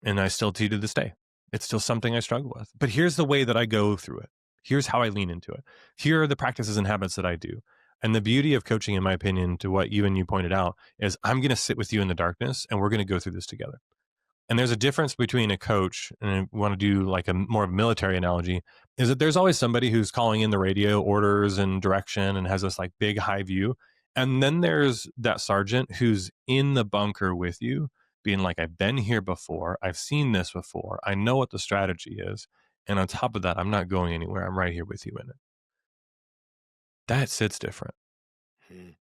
And I still do to this day. It's still something I struggle with. But here's the way that I go through it. Here's how I lean into it. Here are the practices and habits that I do. And the beauty of coaching, in my opinion, to what you pointed out, is I'm going to sit with you in the darkness and we're going to go through this together. And there's a difference between a coach, and I want to do like a more military analogy, is that there's always somebody who's calling in the radio orders and direction and has this like big high view. And then there's that sergeant who's in the bunker with you being like, I've been here before. I've seen this before. I know what the strategy is. And on top of that, I'm not going anywhere. I'm right here with you in it. That sits different.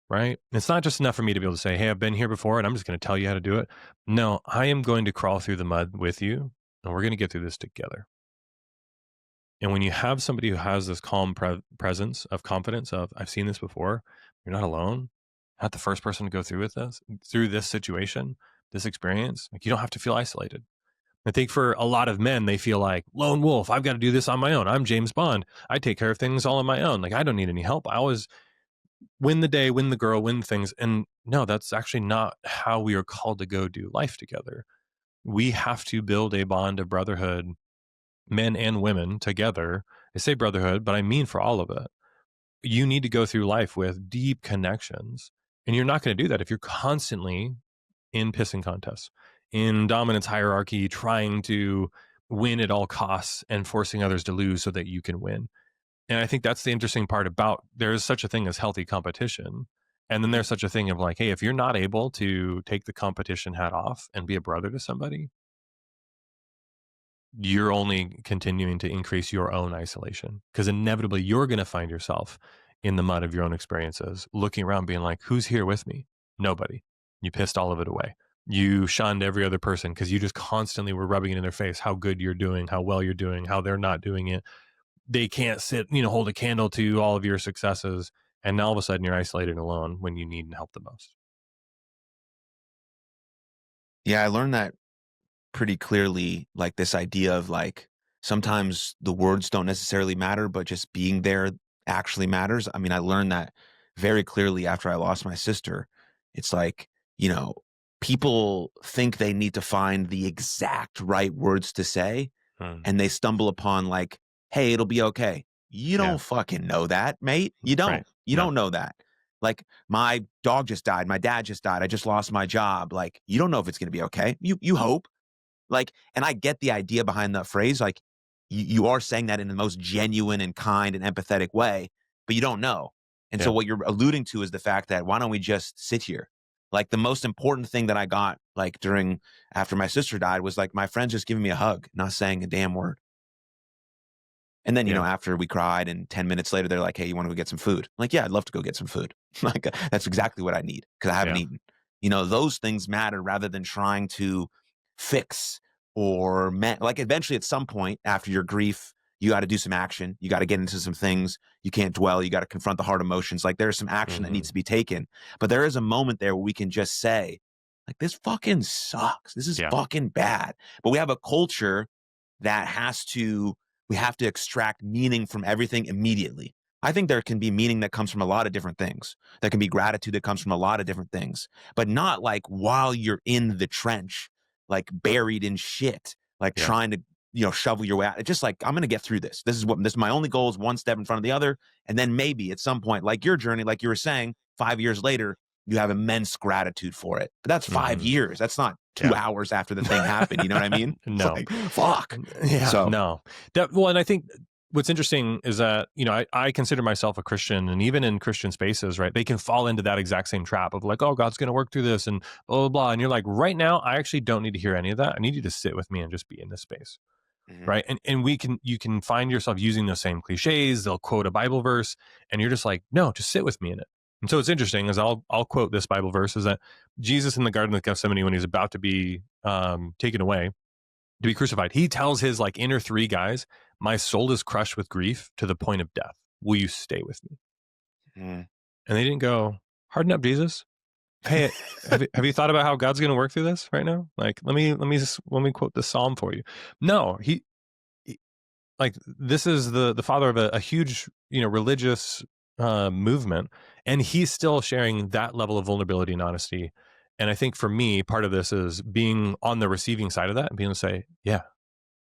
Right? It's not just enough for me to be able to say, hey, I've been here before and I'm just going to tell you how to do it. No, I am going to crawl through the mud with you and we're going to get through this together. And when you have somebody who has this calm presence of confidence of, I've seen this before, you're not alone, not the first person to go through this situation, this experience, like you don't have to feel isolated. I think for a lot of men, they feel like lone wolf. I've got to do this on my own. I'm James Bond. I take care of things all on my own. Like I don't need any help. I always win the day, win the girl, win things. And no, that's actually not how we are called to go do life together. We have to build a bond of brotherhood, men and women together. I say brotherhood, but I mean for all of it. You need to go through life with deep connections. And you're not going to do that if you're constantly in pissing contests, in dominance hierarchy, trying to win at all costs and forcing others to lose so that you can win. And I think that's the interesting part about there is such a thing as healthy competition And then Mm. there's such a thing of like, hey, if you're not able to take the competition hat off and be a brother to somebody, you're only continuing to increase your own isolation, because inevitably you're going to find yourself in the mud of your own experiences, looking around being like, who's here with me? Nobody. You pissed all of it away. You shunned every other person because you just constantly were rubbing it in their face how good you're doing, how well you're doing, how they're not doing it. They can't sit, hold a candle to all of your successes. And now all of a sudden you're isolated and alone when you need help the most. Yeah, I learned that pretty clearly, like this idea of like sometimes the words don't necessarily matter, but just being there actually matters. I mean, I learned that very clearly after I lost my sister. It's like, you know, people think they need to find the exact right words to say, Hmm. and they stumble upon like, hey, it'll be okay. You Yeah. don't fucking know that, mate. You Right. don't. You No. don't know that. Like, my dog just died. My dad just died. I just lost my job. Like, you don't know if it's going to be okay. You hope. Like, and I get the idea behind that phrase. Like, you are saying that in the most genuine and kind and empathetic way, but you don't know. And so Yeah. what you're alluding to is the fact that why don't we just sit here? Like, the most important thing that I got like after my sister died was like my friends just giving me a hug, not saying a damn word. And then, Yeah. after we cried and 10 minutes later, they're like, hey, you want to go get some food? I'm like, yeah, I'd love to go get some food. Like, that's exactly what I need because I haven't Yeah. eaten. Those things matter rather than trying to fix or like eventually at some point after your grief, you got to do some action. You got to get into some things. You can't dwell. You got to confront the hard emotions. Like, there's some action that Hmm. needs to be taken. But there is a moment there where we can just say, like, this fucking sucks. This is Yeah. fucking bad. But we have a culture that we have to extract meaning from everything immediately. I think there can be meaning that comes from a lot of different things. There can be gratitude that comes from a lot of different things, but not like while you're in the trench, like buried in shit, like Yeah. trying to, shovel your way out. It's just like, I'm going to get through this. This is my only goal is one step in front of the other. And then maybe at some point, like your journey, like you were saying, 5 years later, you have immense gratitude for it. But that's five Hmm. years. That's not two Yeah. hours after the thing happened. You know what I mean? It's No. like, fuck. Yeah. So, No. Well, and I think what's interesting is that, I consider myself a Christian, and even in Christian spaces, right, they can fall into that exact same trap of like, oh, God's going to work through this and blah, blah, blah. And you're like, right now, I actually don't need to hear any of that. I need you to sit with me and just be in this space. mhm, Right. And you can find yourself using those same cliches. They'll quote a Bible verse and you're just like, no, just sit with me in it. And so it's interesting is I'll quote this Bible verse is that Jesus in the Garden of Gethsemane, when he's about to be taken away to be crucified, he tells his like inner three guys, my soul is crushed with grief to the point of death. Will you stay with me? mhm. And they didn't go, harden up, Jesus. Hey, have you thought about how God's going to work through this right now? Like, let me quote this Psalm for you. No, he like this is the father of a huge religious movement, and he's still sharing that level of vulnerability and honesty. And I think for me, part of this is being on the receiving side of that and being able to say, yeah,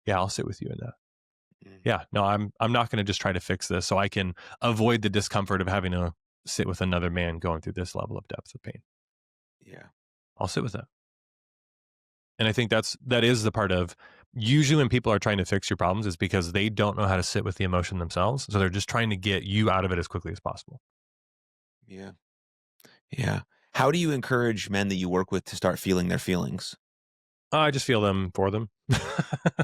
I'll sit with you in that. Mm, Yeah, no, I'm not going to just try to fix this so I can avoid the discomfort of having to sit with another man going through this level of depth of pain. yeah. I'll sit with that. And I think that is the part of usually when people are trying to fix your problems is because they don't know how to sit with the emotion themselves. So they're just trying to get you out of it as quickly as possible. Yeah. Yeah. How do you encourage men that you work with to start feeling their feelings? I just feel them for them.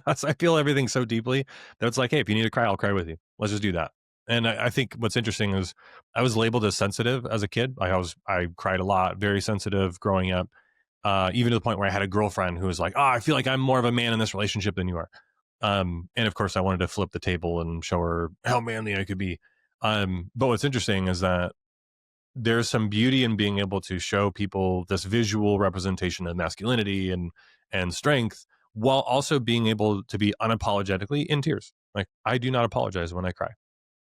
I feel everything so deeply that it's like, hey, if you need to cry, I'll cry with you. Let's just do that. And I think what's interesting is I was labeled as sensitive as a kid. I cried a lot, very sensitive growing up, even to the point where I had a girlfriend who was like, oh, I feel like I'm more of a man in this relationship than you are. And of course, I wanted to flip the table and show her how manly I could be. But what's interesting is that there's some beauty in being able to show people this visual representation of masculinity and strength while also being able to be unapologetically in tears. Like, I do not apologize when I cry.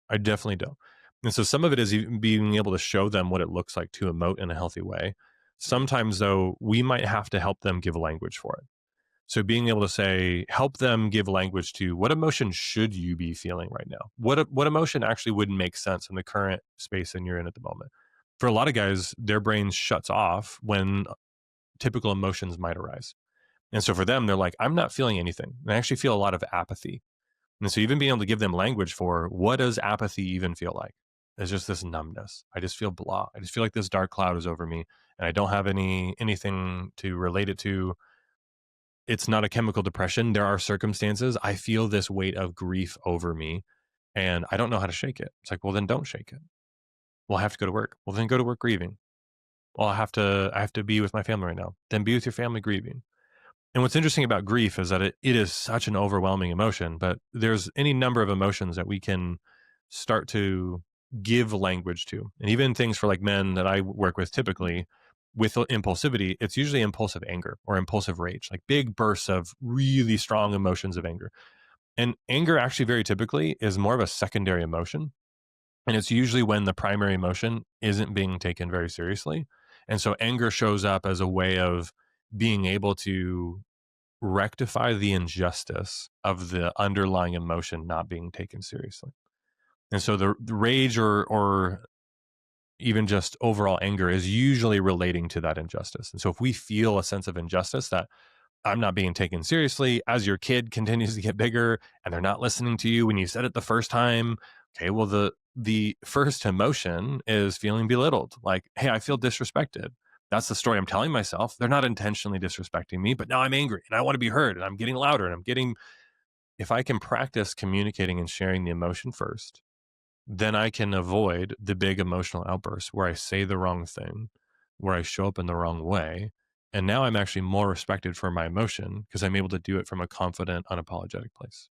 I definitely don't. And so some of it is even being able to show them what it looks like to emote in a healthy way. Mm, Sometimes though, we might have to help them give language for it. So being able to say, help them give language to what emotion should you be feeling right now? What emotion actually wouldn't make sense in the current space that you're in at the moment? For a lot of guys, their brain shuts off when typical emotions might arise. And so for them, they're like, I'm not feeling anything. And I actually feel a lot of apathy. And so even being able to give them language for what does apathy even feel like? is just this numbness. I just feel blah. I just feel like this dark cloud is over me, and I don't have anything to relate it to. It's not a chemical depression. There are circumstances. I feel this weight of grief over me, and I don't know how to shake it. It's like, well, then don't shake it. Well, I have to go to work. Well, then go to work grieving. Well, I have to be with my family right now. Then be with your family grieving. And what's interesting about grief is that it is such an overwhelming emotion, but there's any number of emotions that we can start to give language to. And even things for like men that I work with typically with impulsivity, it's usually impulsive anger or impulsive rage, like big bursts of really strong emotions of anger. And anger actually very typically is more of a secondary emotion. And it's usually when the primary emotion isn't being taken very seriously. And so anger shows up as a way of being able to rectify the injustice of the underlying emotion not being taken seriously. And so the rage or even just overall anger is usually relating to that injustice. And so if we feel a sense of injustice that I'm not being taken seriously as your kid continues to get bigger and they're not listening to you when you said it the first time, okay, well the first emotion is feeling belittled. Like, hey, I feel disrespected. That's the story I'm telling myself. They're not intentionally disrespecting me, but now I'm angry and I want to be heard and I'm getting louder and I'm getting, if I can practice communicating and sharing the emotion first, then I can avoid the big emotional outbursts where I say the wrong thing, where I show up in the wrong way. And now I'm actually more respected for my emotion because I'm able to do it from a confident, unapologetic place.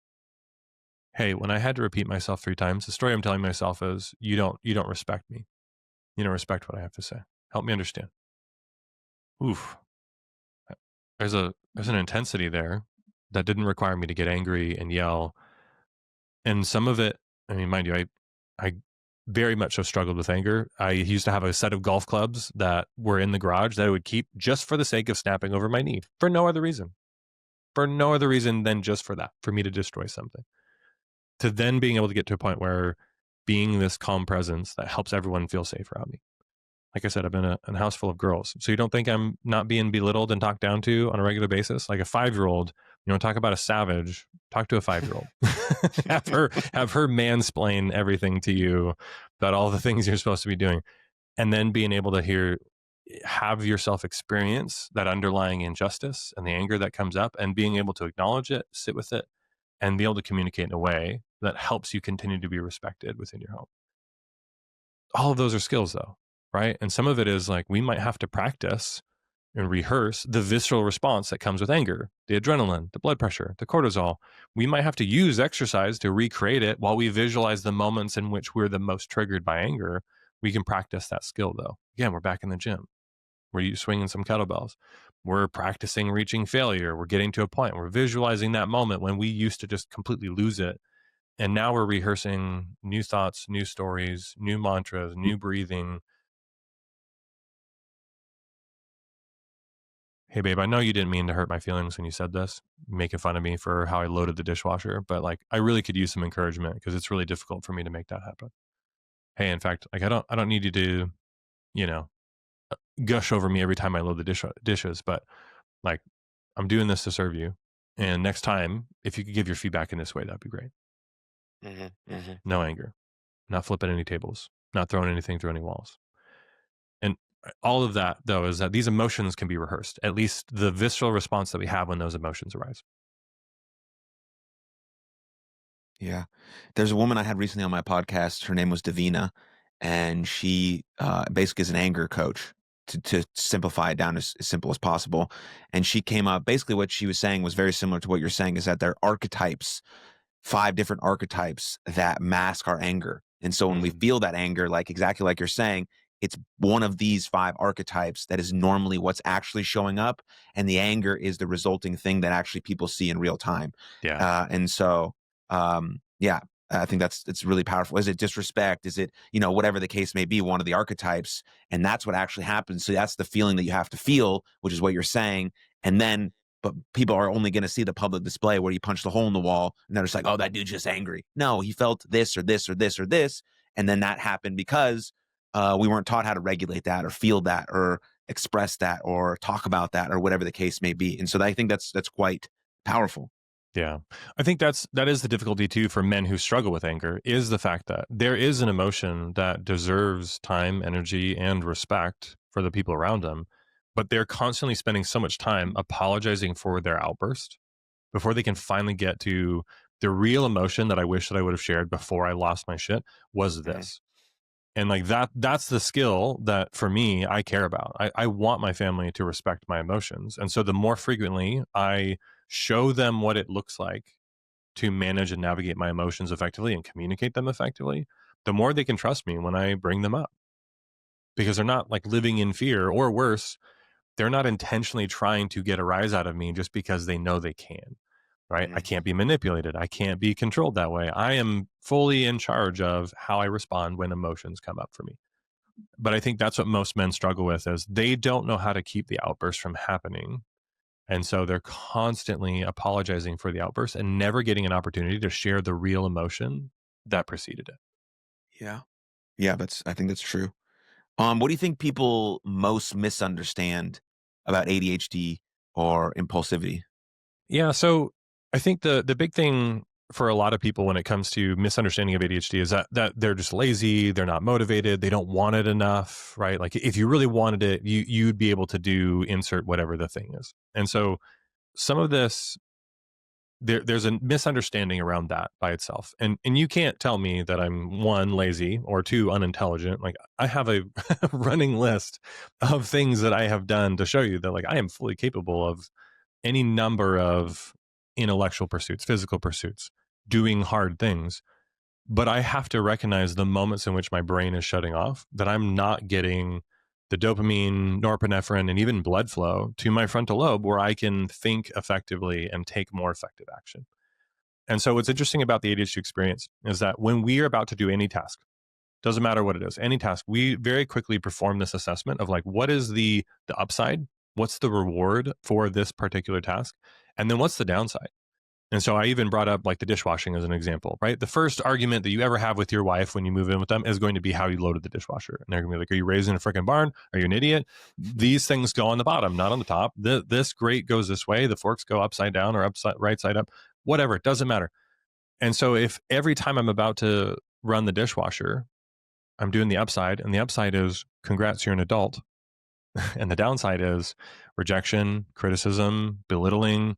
Hey, when I had to repeat myself 3 times, the story I'm telling myself is you don't respect me. You don't respect what I have to say. Help me understand. Oof. There's an intensity there that didn't require me to get angry and yell. And some of it, I mean, mind you, I very much so struggled with anger. I used to have a set of golf clubs that were in the garage that I would keep just for the sake of snapping over my knee for no other reason. For no other reason than just for that, for me to destroy something. To then being able to get to a point where being this calm presence that helps everyone feel safe around me. Like I said, I'm in a house full of girls. So you don't think I'm not being belittled and talked down to on a regular basis? Like a 5-year-old, you know, talk about a savage, talk to a 5-year-old. have her mansplain everything to you about all the things you're supposed to be doing. And then being able to have yourself experience that underlying injustice and the anger that comes up and being able to acknowledge it, sit with it, and be able to communicate in a way that helps you continue to be respected within your home. All of those are skills though, right? And some of it is like we might have to practice and rehearse the visceral response that comes with anger, the adrenaline, the blood pressure, the cortisol. We might have to use exercise to recreate it while we visualize the moments in which we're the most triggered by anger. We can practice that skill though. Again, we're back in the gym. We're swinging some kettlebells. We're practicing reaching failure. We're getting to a point. We're visualizing that moment when we used to just completely lose it. And now we're rehearsing new thoughts, new stories, new mantras, new breathing. Hey, babe, I know you didn't mean to hurt my feelings when you said this, making fun of me for how I loaded the dishwasher, but like I really could use some encouragement because it's really difficult for me to make that happen. Hey, in fact, like I don't need you to, you know, gush over me every time I load the dishes, but like I'm doing this to serve you. And next time, if you could give your feedback in this way, that'd be great. No anger, not flipping any tables, not throwing anything through any walls. And all of that, though, is that these emotions can be rehearsed, at least the visceral response that we have when those emotions arise. Yeah. There's a woman I had recently on my podcast. Her name was Davina, and she basically is an anger coach to simplify it down as simple as possible. And she came up, basically what she was saying was very similar to what you're saying, is that there are archetypes, 5 different archetypes that mask our anger. And so when we feel that anger, like exactly like you're saying, it's one of these 5 archetypes that is normally what's actually showing up. And the anger is the resulting thing that actually people see in real time. Yeah. And so, yeah, I think it's really powerful. Is it disrespect? Is it, whatever the case may be, one of the archetypes? And that's what actually happens. So that's the feeling that you have to feel, which is what you're saying. And then, but people are only going to see the public display where you punch the hole in the wall and they're just like, oh, that dude's just angry. No, he felt this or this or this or this. And then that happened because we weren't taught how to regulate that or feel that or express that or talk about that or whatever the case may be. And so I think that's quite powerful. Yeah. I think that is the difficulty too for men who struggle with anger, is the fact that there is an emotion that deserves time, energy, and respect for the people around them, but they're constantly spending so much time apologizing for their outburst before they can finally get to the real emotion that I wish that I would have shared before I lost my shit was Mhm. this. And like that's the skill that for me I care about. I want my family to respect my emotions. And so the more frequently I show them what it looks like to manage and navigate my emotions effectively and communicate them effectively, the more they can trust me when I bring them up. Because they're not like living in fear, or worse, they're not intentionally trying to get a rise out of me just because they know they can. Right? I Mhm. can't be manipulated. I can't be controlled that way. I am fully in charge of how I respond when emotions come up for me. But I think that's what most men struggle with, is they don't know how to keep the outburst from happening. And so they're constantly apologizing for the outburst and never getting an opportunity to share the real emotion that preceded it. Yeah. Yeah, I think that's true. What do you think people most misunderstand about ADHD or impulsivity? Yeah, so I think the big thing for a lot of people when it comes to misunderstanding of ADHD is that they're just lazy, they're not motivated, they don't want it enough, right? Like if you really wanted it, you'd be able to do insert whatever the thing is. And so some of this there's a misunderstanding around that by itself. And you can't tell me that I'm one, lazy, or two, unintelligent. Like I have a running list of things that I have done to show you that like I am fully capable of any number of intellectual pursuits, physical pursuits, doing hard things. But I have to recognize the moments in which my brain is shutting off, that I'm not getting the dopamine, norepinephrine, and even blood flow to my frontal lobe where I can think effectively and take more effective action. And so, what's interesting about the ADHD experience is that when we are about to do any task, doesn't matter what it is, any task, we very quickly perform this assessment of like, what is the upside? What's the reward for this particular task? And then what's the downside? And so I even brought up like the dishwashing as an example, right? The first argument that you ever have with your wife when you move in with them is going to be how you loaded the dishwasher. And they're going to be like, are you raised in a freaking barn? Are you an idiot? These things go on the bottom, not on the top. This grate goes this way. The forks go upside down or upside right side up, whatever. It doesn't matter. And so if every time I'm about to run the dishwasher, I'm doing the upside, and the upside is congrats, you're an adult. And the downside is rejection, criticism, belittling.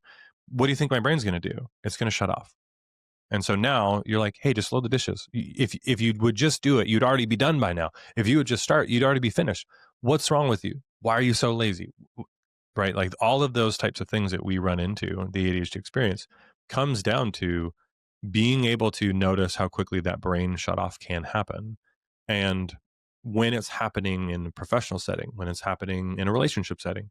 What do you think my brain's going to do? It's going to shut off. And so now you're like, hey, just load the dishes. If you would just do it, you'd already be done by now. If you would just start, you'd already be finished. What's wrong with you? Why are you so lazy? Right? Like all of those types of things that we run into, the ADHD experience, comes down to being able to notice how quickly that brain shut off can happen. And when it's happening in a professional setting, when it's happening in a relationship setting,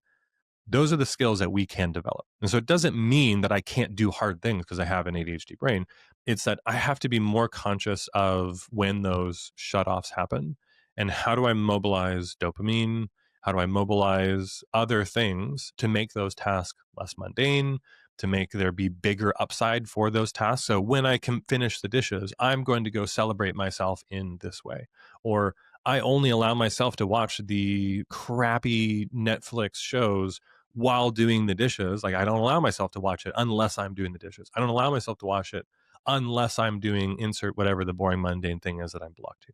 those are the skills that we can develop. And so it doesn't mean that I can't do hard things because I have an ADHD brain. It's that I have to be more conscious of when those shutoffs happen and how do I mobilize dopamine? How do I mobilize other things to make those tasks less mundane, to make there be bigger upside for those tasks? So when I can finish the dishes, I'm going to go celebrate myself in this way. Or I only allow myself to watch the crappy Netflix shows while doing the dishes. Like I don't allow myself to watch it unless I'm doing the dishes. I don't allow myself to watch it unless I'm doing insert whatever the boring mundane thing is that I'm blocked to.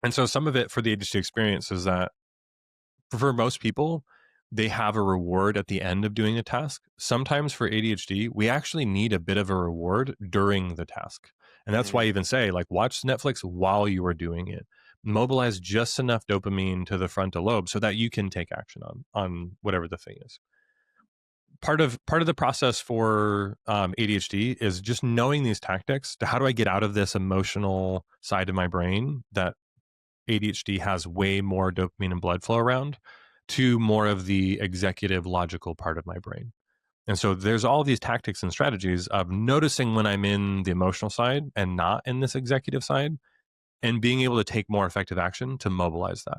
And so some of it for the ADHD experience is that for most people, they have a reward at the end of doing a task. Sometimes for ADHD, we actually need a bit of a reward during the task. And that's why I Mm, even say, like, watch Netflix while you are doing it. Mobilize just enough dopamine to the frontal lobe so that you can take action on whatever the thing is. Part of the process for ADHD is just knowing these tactics to how do I get out of this emotional side of my brain that ADHD has way more dopamine and blood flow around to more of the executive logical part of my brain. And so there's all these tactics and strategies of noticing when I'm in the emotional side and not in this executive side and being able to take more effective action to mobilize that.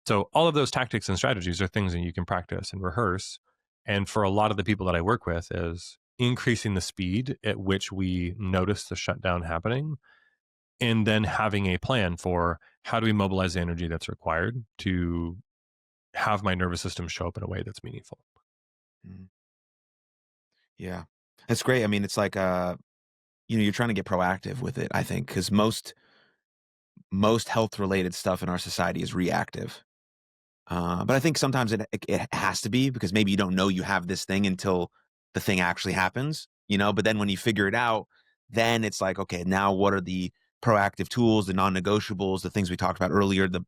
So all of those tactics and strategies are things that you can practice and rehearse. And for a lot of the people that I work with is increasing the speed at which we notice the shutdown happening and then having a plan for how do we mobilize the energy that's required to have my nervous system show up in a way that's meaningful. mm. Yeah. It's great. I mean, it's like, you're trying to get proactive with it, I think, because most health related stuff in our society is reactive. But I think sometimes it has to be because maybe you don't know you have this thing until the thing actually happens, But then when you figure it out, then it's like, okay, now what are the proactive tools, the non-negotiables, the things we talked about earlier, the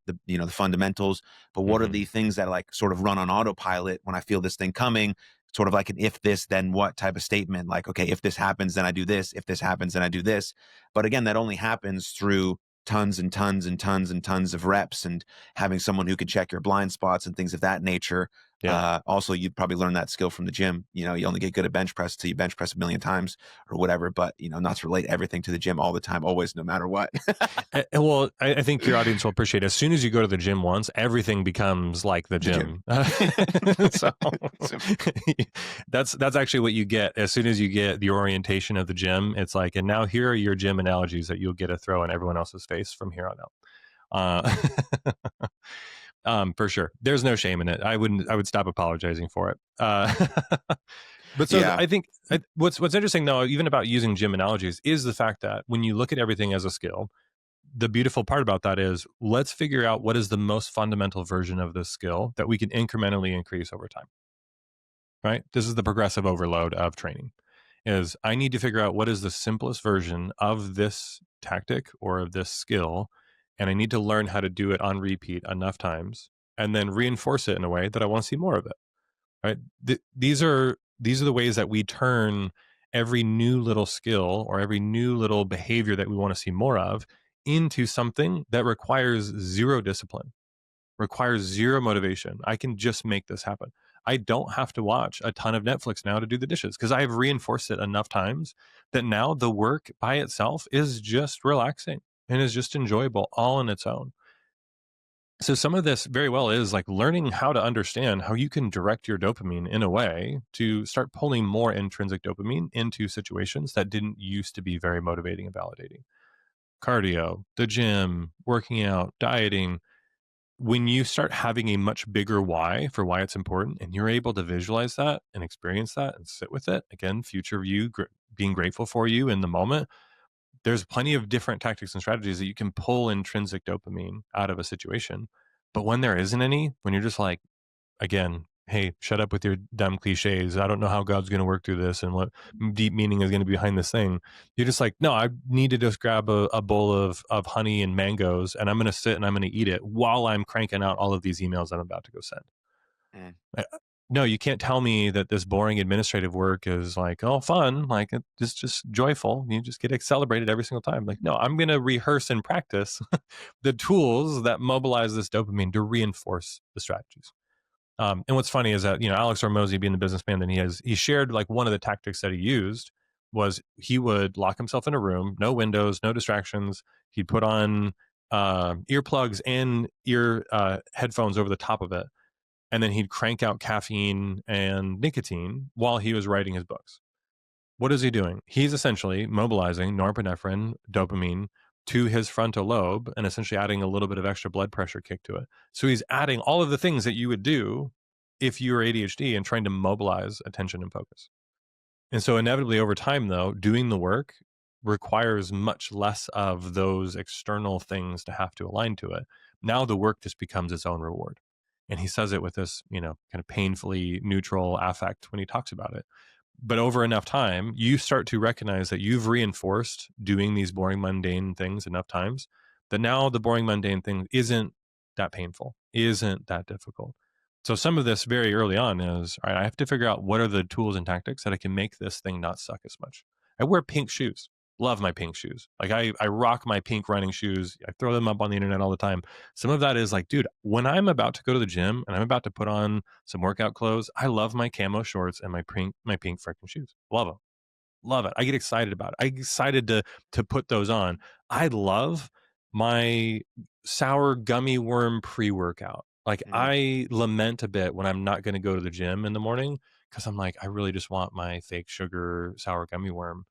fundamentals. But what are Hmm. the things that like sort of run on autopilot when I feel this thing coming? Sort of like an if this then what type of statement. Like, okay, if this happens, then I do this. If this happens, then I do this. But again, that only happens through tons and tons and tons and tons of reps and having someone who can check your blind spots and things of that nature. Yeah. Also, you'd probably learn that skill from the gym. You only get good at bench press till you bench press a million times or whatever. But not to relate everything to the gym all the time, always, no matter what. Well, I think your audience will appreciate it. As soon as you go to the gym once, everything becomes like the gym. So that's actually what you get. As soon as you get the orientation of the gym, it's like, and now here are your gym analogies that you'll get to throw in everyone else's face from here on out. For sure. There's no shame in it. I would stop apologizing for it. But so Yeah. I think what's interesting though, even about using gym analogies, is the fact that when you look at everything as a skill, the beautiful part about that is let's figure out what is the most fundamental version of this skill that we can incrementally increase over time. Right? This is the progressive overload of training. Is I need to figure out what is the simplest version of this tactic or of this skill, and I need to learn how to do it on repeat enough times and then reinforce it in a way that I want to see more of it. Right? These are the ways that we turn every new little skill or every new little behavior that we want to see more of into something that requires zero discipline, requires zero motivation. I can just make this happen. I don't have to watch a ton of Netflix now to do the dishes because I've reinforced it enough times that now the work by itself is just relaxing and is just enjoyable all on its own. So some of this very well is like learning how to understand how you can direct your dopamine in a way to start pulling more intrinsic dopamine into situations that didn't used to be very motivating and validating. Cardio, the gym, working out, dieting. When you start having a much bigger why for why it's important and you're able to visualize that and experience that and sit with it, again, future you being grateful for you in the moment, there's plenty of different tactics and strategies that you can pull intrinsic dopamine out of a situation. But when there isn't any, when you're just like, again, hey, shut up with your dumb cliches. I don't know how God's going to work through this and what deep meaning is going to be behind this thing. You're just like, no, I need to just grab a bowl of honey and mangoes and I'm going to sit and I'm going to eat it while I'm cranking out all of these emails I'm about to go send. Mm. No, you can't tell me that this boring administrative work is like, oh, fun. Like it's just joyful. You just get celebrated every single time. Like, no, I'm going to rehearse and practice the tools that mobilize this dopamine to reinforce the strategies. And what's funny is that, Alex Hormozy being the businessman that he shared like one of the tactics that he used was he would lock himself in a room, no windows, no distractions. He'd put on earplugs and ear headphones over the top of it. And then he'd crank out caffeine and nicotine while he was writing his books. What is he doing? He's essentially mobilizing norepinephrine, dopamine to his frontal lobe and essentially adding a little bit of extra blood pressure kick to it. So he's adding all of the things that you would do if you were ADHD and trying to mobilize attention and focus. And so inevitably over time though, doing the work requires much less of those external things to have to align to it. Now the work just becomes its own reward. And he says it with this, kind of painfully neutral affect when he talks about it. But over enough time, you start to recognize that you've reinforced doing these boring, mundane things enough times that now the boring, mundane thing isn't that painful, isn't that difficult. So some of this very early on is, all right, I have to figure out what are the tools and tactics that I can make this thing not suck as much. I wear pink shoes. Love my pink shoes. Like I rock my pink running shoes. I throw them up on the internet all the time. Some of that is like, dude, when I'm about to go to the gym and I'm about to put on some workout clothes, I love my camo shorts and my pink freaking shoes. Love them. Love it. I get excited about it. I get excited to put those on. I love my sour gummy worm pre-workout. Like Mm. I lament a bit when I'm not going to go to the gym in the morning because I'm like, I really just want my fake sugar sour gummy worm.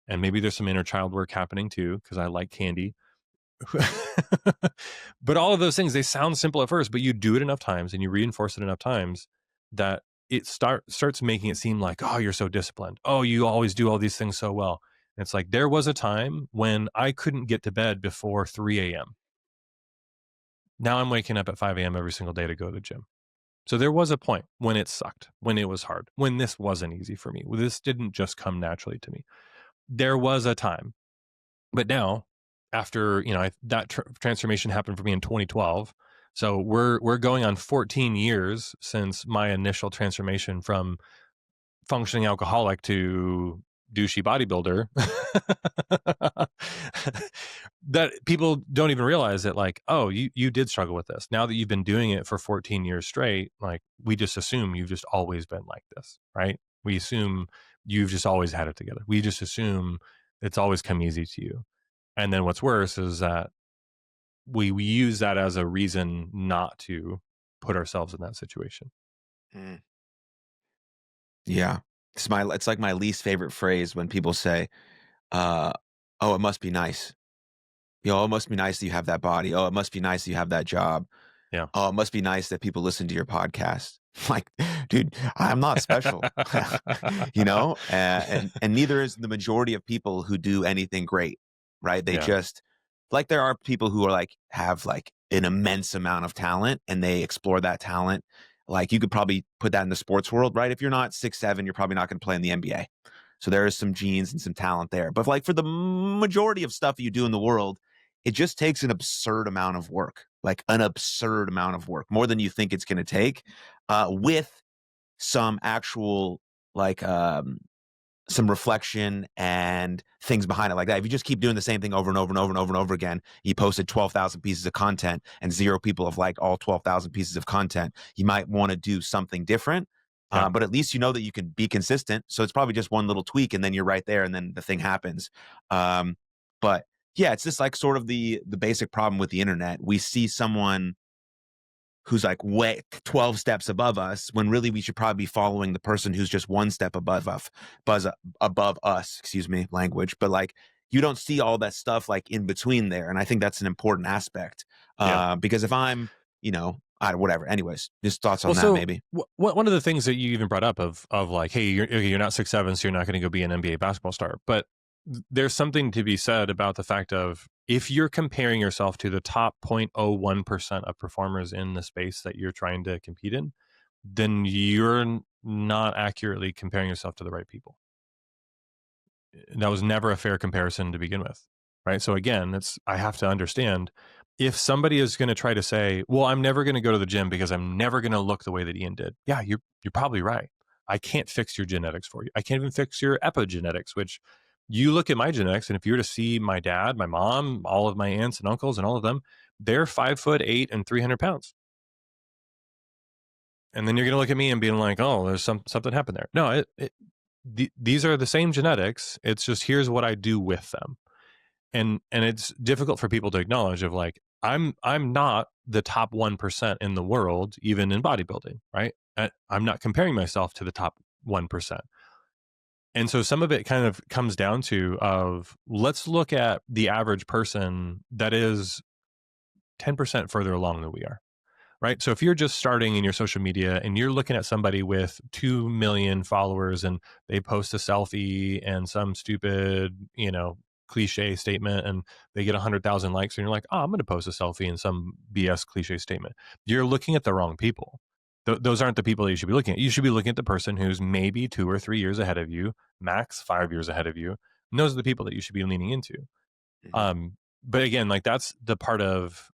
And maybe there's some inner child work happening too because I like candy. But all of those things, they sound simple at first, but you do it enough times and you reinforce it enough times that it starts making it seem like, oh, you're so disciplined. Oh, you always do all these things so well. And it's like, there was a time when I couldn't get to bed before 3 a.m. Now I'm waking up at 5 a.m. every single day to go to the gym. So there was a point when it sucked, when it was hard, when this wasn't easy for me. This didn't just come naturally to me. There was a time. But now, after, that transformation happened for me in 2012. So we're going on 14 years since my initial transformation from functioning alcoholic to douchey bodybuilder. That people don't even realize that, like, oh, you did struggle with this. Now that you've been doing it for 14 years straight, like, we just assume you've just always been like this, right? We assume you've just always had it together. We just assume it's always come easy to you. And then what's worse is that we use that as a reason not to put ourselves in that situation. Mm. Yeah. It's like my least favorite phrase when people say, oh, it must be nice. It must be nice that you have that body. Oh, it must be nice that you have that job. Yeah. Oh, it must be nice that people listen to your podcast. Like, dude, I'm not special, and neither is the majority of people who do anything great, right? They Yeah. just, like, there are people who are like, have like an immense amount of talent and they explore that talent. Like, you could probably put that in the sports world, right? If you're not 6'7", you're probably not going to play in the NBA. So there is some genes and some talent there. But like, for the majority of stuff you do in the world, it just takes an absurd amount of work, like an absurd amount of work, more than you think it's going to take, with some actual, like, some reflection and things behind it like that. If you just keep doing the same thing over and over and over and over and over again, you posted 12,000 pieces of content and 0 people have liked all 12,000 pieces of content, you might want to do something different. Yeah. But at least you know that you can be consistent. So it's probably just one little tweak and then you're right there and then the thing happens. But yeah, it's just like sort of the basic problem with the internet. We see someone who's like way 12 steps above us when really we should probably be following the person who's just one step above us, excuse me, language. But like, you don't see all that stuff like in between there. And I think that's an important aspect. Yeah. Because if I'm, whatever, anyways, just thoughts on Well, that so maybe. one of the things that you even brought up of like, hey, you're not 6'7", so you're not going to go be an NBA basketball star. But there's something to be said about the fact of, if you're comparing yourself to the top 0.01% of performers in the space that you're trying to compete in, then you're not accurately comparing yourself to the right people. That was never a fair comparison to begin with, right? So again, I have to understand, if somebody is going to try to say, well, I'm never going to go to the gym because I'm never going to look the way that Ian did. Yeah, you're probably right. I can't fix your genetics for you. I can't even fix your epigenetics, which, you look at my genetics, and if you were to see my dad, my mom, all of my aunts and uncles and all of them, they're 5'8" and 300 pounds. And then you're going to look at me and being like, oh, there's something happened there. No, these are the same genetics. It's just, here's what I do with them. And it's difficult for people to acknowledge of like, I'm not the top 1% in the world, even in bodybuilding, right? I'm not comparing myself to the top 1%. And so some of it kind of comes down to let's look at the average person that is 10% further along than we are. Right. So if you're just starting in your social media and you're looking at somebody with 2 million followers and they post a selfie and some stupid, cliche statement, and they get 100,000 likes, and you're like, oh, I'm going to post a selfie and some BS cliche statement. You're looking at the wrong people. Those aren't the people that you should be looking at. You should be looking at the person who's maybe 2 or 3 years ahead of you, max 5 years ahead of you. And those are the people that you should be leaning into. Mm-hmm. But again, like, that's the part of,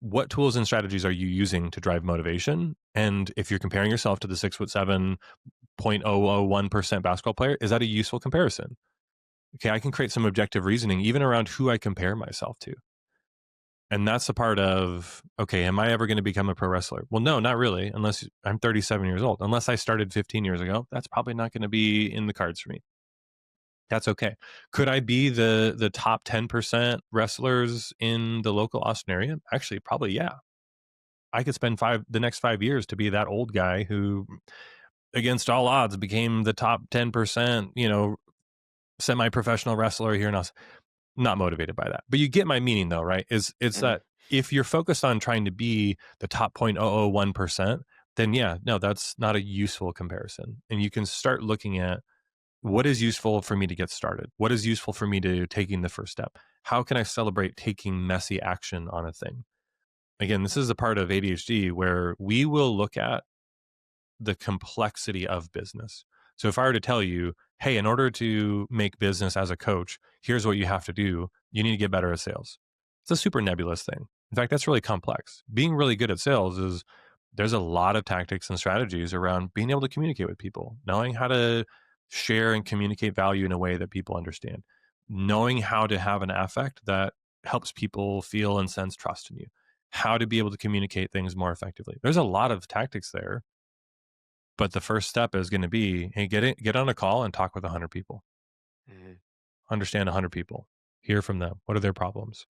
what tools and strategies are you using to drive motivation? And if you're comparing yourself to the 6'7", 0.001% basketball player, is that a useful comparison? Okay, I can create some objective reasoning even around who I compare myself to. And that's the part of, okay, am I ever going to become a pro wrestler? Well, no, not really, unless I'm 37 years old. Unless I started 15 years ago, that's probably not going to be in the cards for me. That's okay. Could I be the top 10% wrestlers in the local Austin area? Actually, probably, yeah. I could spend the next 5 years to be that old guy who, against all odds, became the top 10%, semi-professional wrestler here in Austin. Not motivated by that. But you get my meaning, though, right? It's that if you're focused on trying to be the top 0.001%, then yeah, no, that's not a useful comparison. And you can start looking at what is useful for me to get started? What is useful for me to taking the first step? How can I celebrate taking messy action on a thing? Again, this is a part of ADHD where we will look at the complexity of business. So if I were to tell you, hey, in order to make business as a coach, here's what you have to do. You need to get better at sales. It's a super nebulous thing. In fact, that's really complex. Being really good at sales is there's a lot of tactics and strategies around being able to communicate with people, knowing how to share and communicate value in a way that people understand, knowing how to have an affect that helps people feel and sense trust in you, how to be able to communicate things more effectively. There's a lot of tactics there, but the first step is going to be, hey, get on a call and talk with 100 people, Mhm. understand 100 people, hear from them. What are their problems?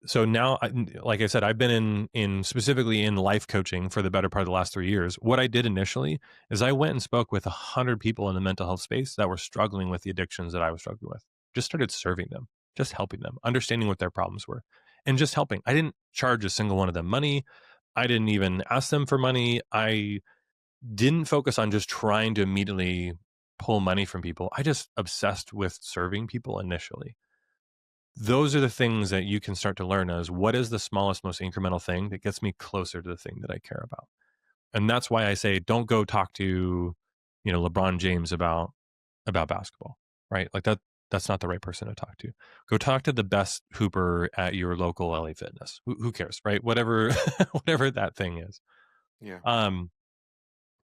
So now, like I said, I've been in specifically in life coaching for the better part of the last 3 years. What I did initially is I went and spoke with 100 people in the mental health space that were struggling with the addictions that I was struggling with. Just started serving them, just helping them, understanding what their problems were, and just helping. I didn't charge a single one of them money. I didn't even ask them for money. I didn't focus on just trying to immediately pull money from people. I just obsessed with serving people initially. Those are the things that you can start to learn as what is the smallest, most incremental thing that gets me closer to the thing that I care about. And that's why I say don't go talk to, LeBron James about basketball, right? Like that's not the right person to talk to. Go talk to the best hooper at your local LA Fitness. Who cares, right? Whatever whatever that thing is. Yeah. Um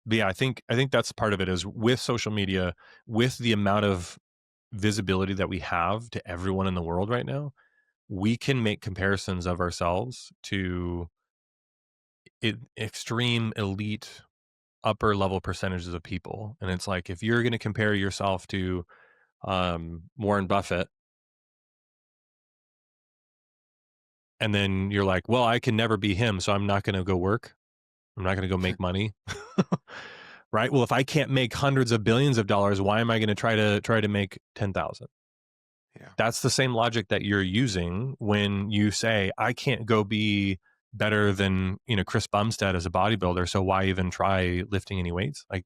but yeah, I think that's part of it is with social media, with the amount of visibility that we have to everyone in the world right now, we can make comparisons of ourselves to extreme elite upper level percentages of people. And it's like if you're going to compare yourself to Warren Buffett, and then you're like, well, I can never be him, so I'm not going to go work. I'm not going to go make money. Right? Well, if I can't make hundreds of billions of dollars, why am I going to try to make 10,000? Yeah. That's the same logic that you're using when you say, I can't go be better than, Chris Bumstead as a bodybuilder. So why even try lifting any weights? Like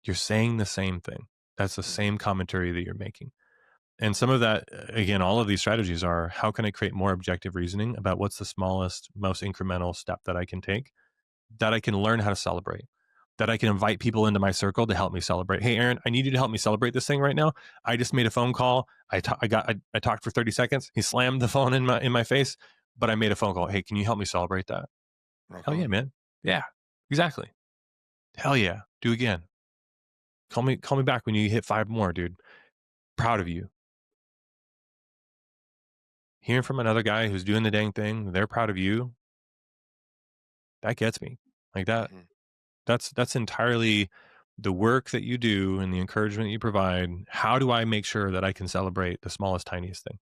you're saying the same thing. That's the Mhm. same commentary that you're making. And some of that, again, all of these strategies are how can I create more objective reasoning about what's the smallest, most incremental step that I can take that I can learn how to celebrate, that I can invite people into my circle to help me celebrate. Hey, Aaron, I need you to help me celebrate this thing right now. I just made a phone call. I talked for 30 seconds. He slammed the phone in my face, but I made a phone call. Hey, can you help me celebrate that? Rock Hell yeah, on. man. Yeah, exactly. Hell yeah. Do again. Call me back when you hit 5 more, dude. Proud of you. Hearing from another guy who's doing the dang thing, they're proud of you. That gets me. Like that. Mhm. That's entirely the work that you do and the encouragement you provide. How do I make sure that I can celebrate the smallest, tiniest thing?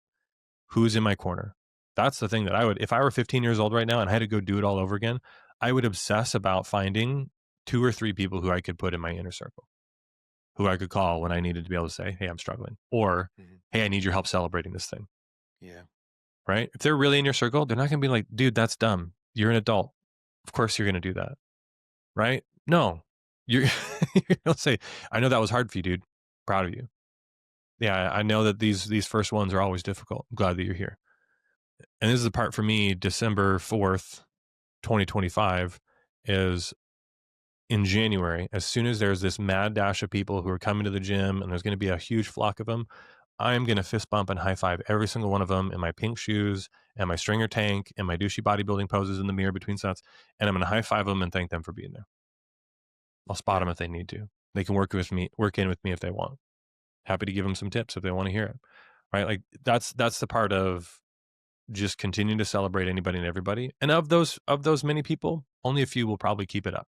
Who's in my corner? That's the thing that I would, if I were 15 years old right now and I had to go do it all over again, I would obsess about finding 2 or 3 people who I could put in my inner circle, who I could call when I needed to be able to say, hey, I'm struggling, or Mhm. hey, I need your help celebrating this thing, Yeah. right? If they're really in your circle, they're not going to be like, dude, that's dumb. You're an adult. Of course you're going to do that, right? No, you're, you're going to say, I know that was hard for you, dude. Proud of you. Yeah, I know that these first ones are always difficult. I'm glad that you're here. And this is the part for me, December 4th, 2025, is in January, as soon as there's this mad dash of people who are coming to the gym and there's going to be a huge flock of them, I'm going to fist bump and high five every single one of them in my pink shoes and my stringer tank and my douchey bodybuilding poses in the mirror between sets. And I'm going to high five them and thank them for being there. I'll spot Yeah. them if they need to. They can work in with me if they want. Happy to give them some tips if they want to hear it. Right. Like that's the part of just continue to celebrate anybody and everybody. And of those many people, only a few will probably keep it up.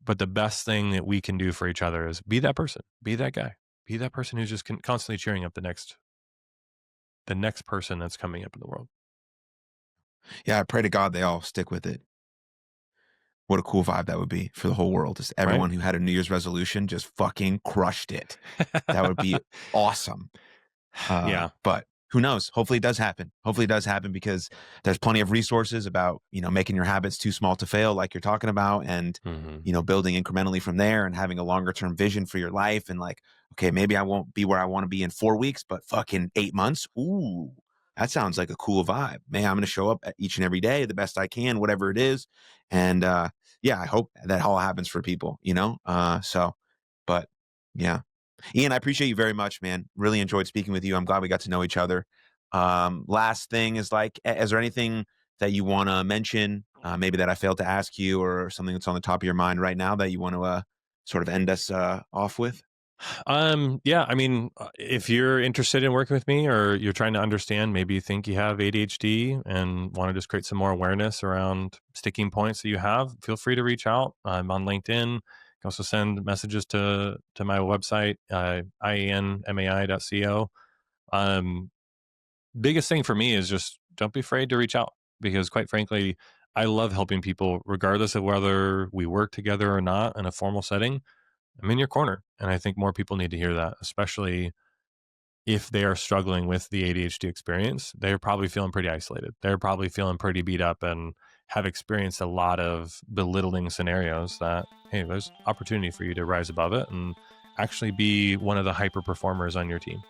But the best thing that we can do for each other is be that person, be that guy, be that person who's just constantly cheering up the next person that's coming up in the world. Yeah. I pray to God they all stick with it. What a cool vibe that would be for the whole world. Just Right. everyone who had a New Year's resolution just fucking crushed it. That would be awesome. Yeah. But who knows? Hopefully it does happen. Hopefully it does happen, because there's plenty of resources about, making your habits too small to fail, like you're talking about, and, Mm-hmm. building incrementally from there and having a longer term vision for your life. And like, okay, maybe I won't be where I want to be in 4 weeks, but fucking 8 months. Ooh, that sounds like a cool vibe. Man, I'm going to show up each and every day the best I can, whatever it is. And, yeah, I hope that all happens for people, but yeah. Ian, I appreciate you very much, man. Really enjoyed speaking with you. I'm glad we got to know each other. Last thing is, like, is there anything that you want to mention, maybe that I failed to ask you, or something that's on the top of your mind right now that you want to sort of end us off with? Yeah, I mean, if you're interested in working with me, or you're trying to understand, maybe you think you have ADHD and want to just create some more awareness around sticking points that you have, feel free to reach out. I'm on LinkedIn. You can also send messages to my website, ianmai.co. Biggest thing for me is just don't be afraid to reach out, because quite frankly, I love helping people regardless of whether we work together or not in a formal setting. I'm in your corner. And I think more people need to hear that, especially if they are struggling with the ADHD experience. They're probably feeling pretty isolated. They're probably feeling pretty beat up and have experienced a lot of belittling scenarios that, hey, there's opportunity for you to rise above it and actually be one of the hyper performers on your team.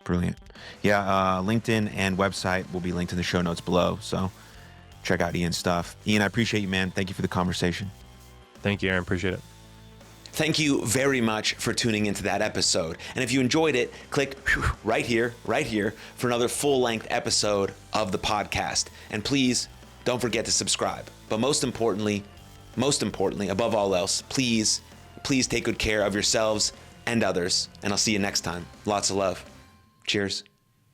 Brilliant. Yeah, LinkedIn and website will be linked in the show notes below. So check out Ian's stuff. Ian, I appreciate you, man. Thank you for the conversation. Thank you, Aaron. Appreciate it. Thank you very much for tuning into that episode. And if you enjoyed it, click right here for another full-length episode of the podcast. And please don't forget to subscribe. But most importantly, above all else, please take good care of yourselves and others. And I'll see you next time. Lots of love. Cheers.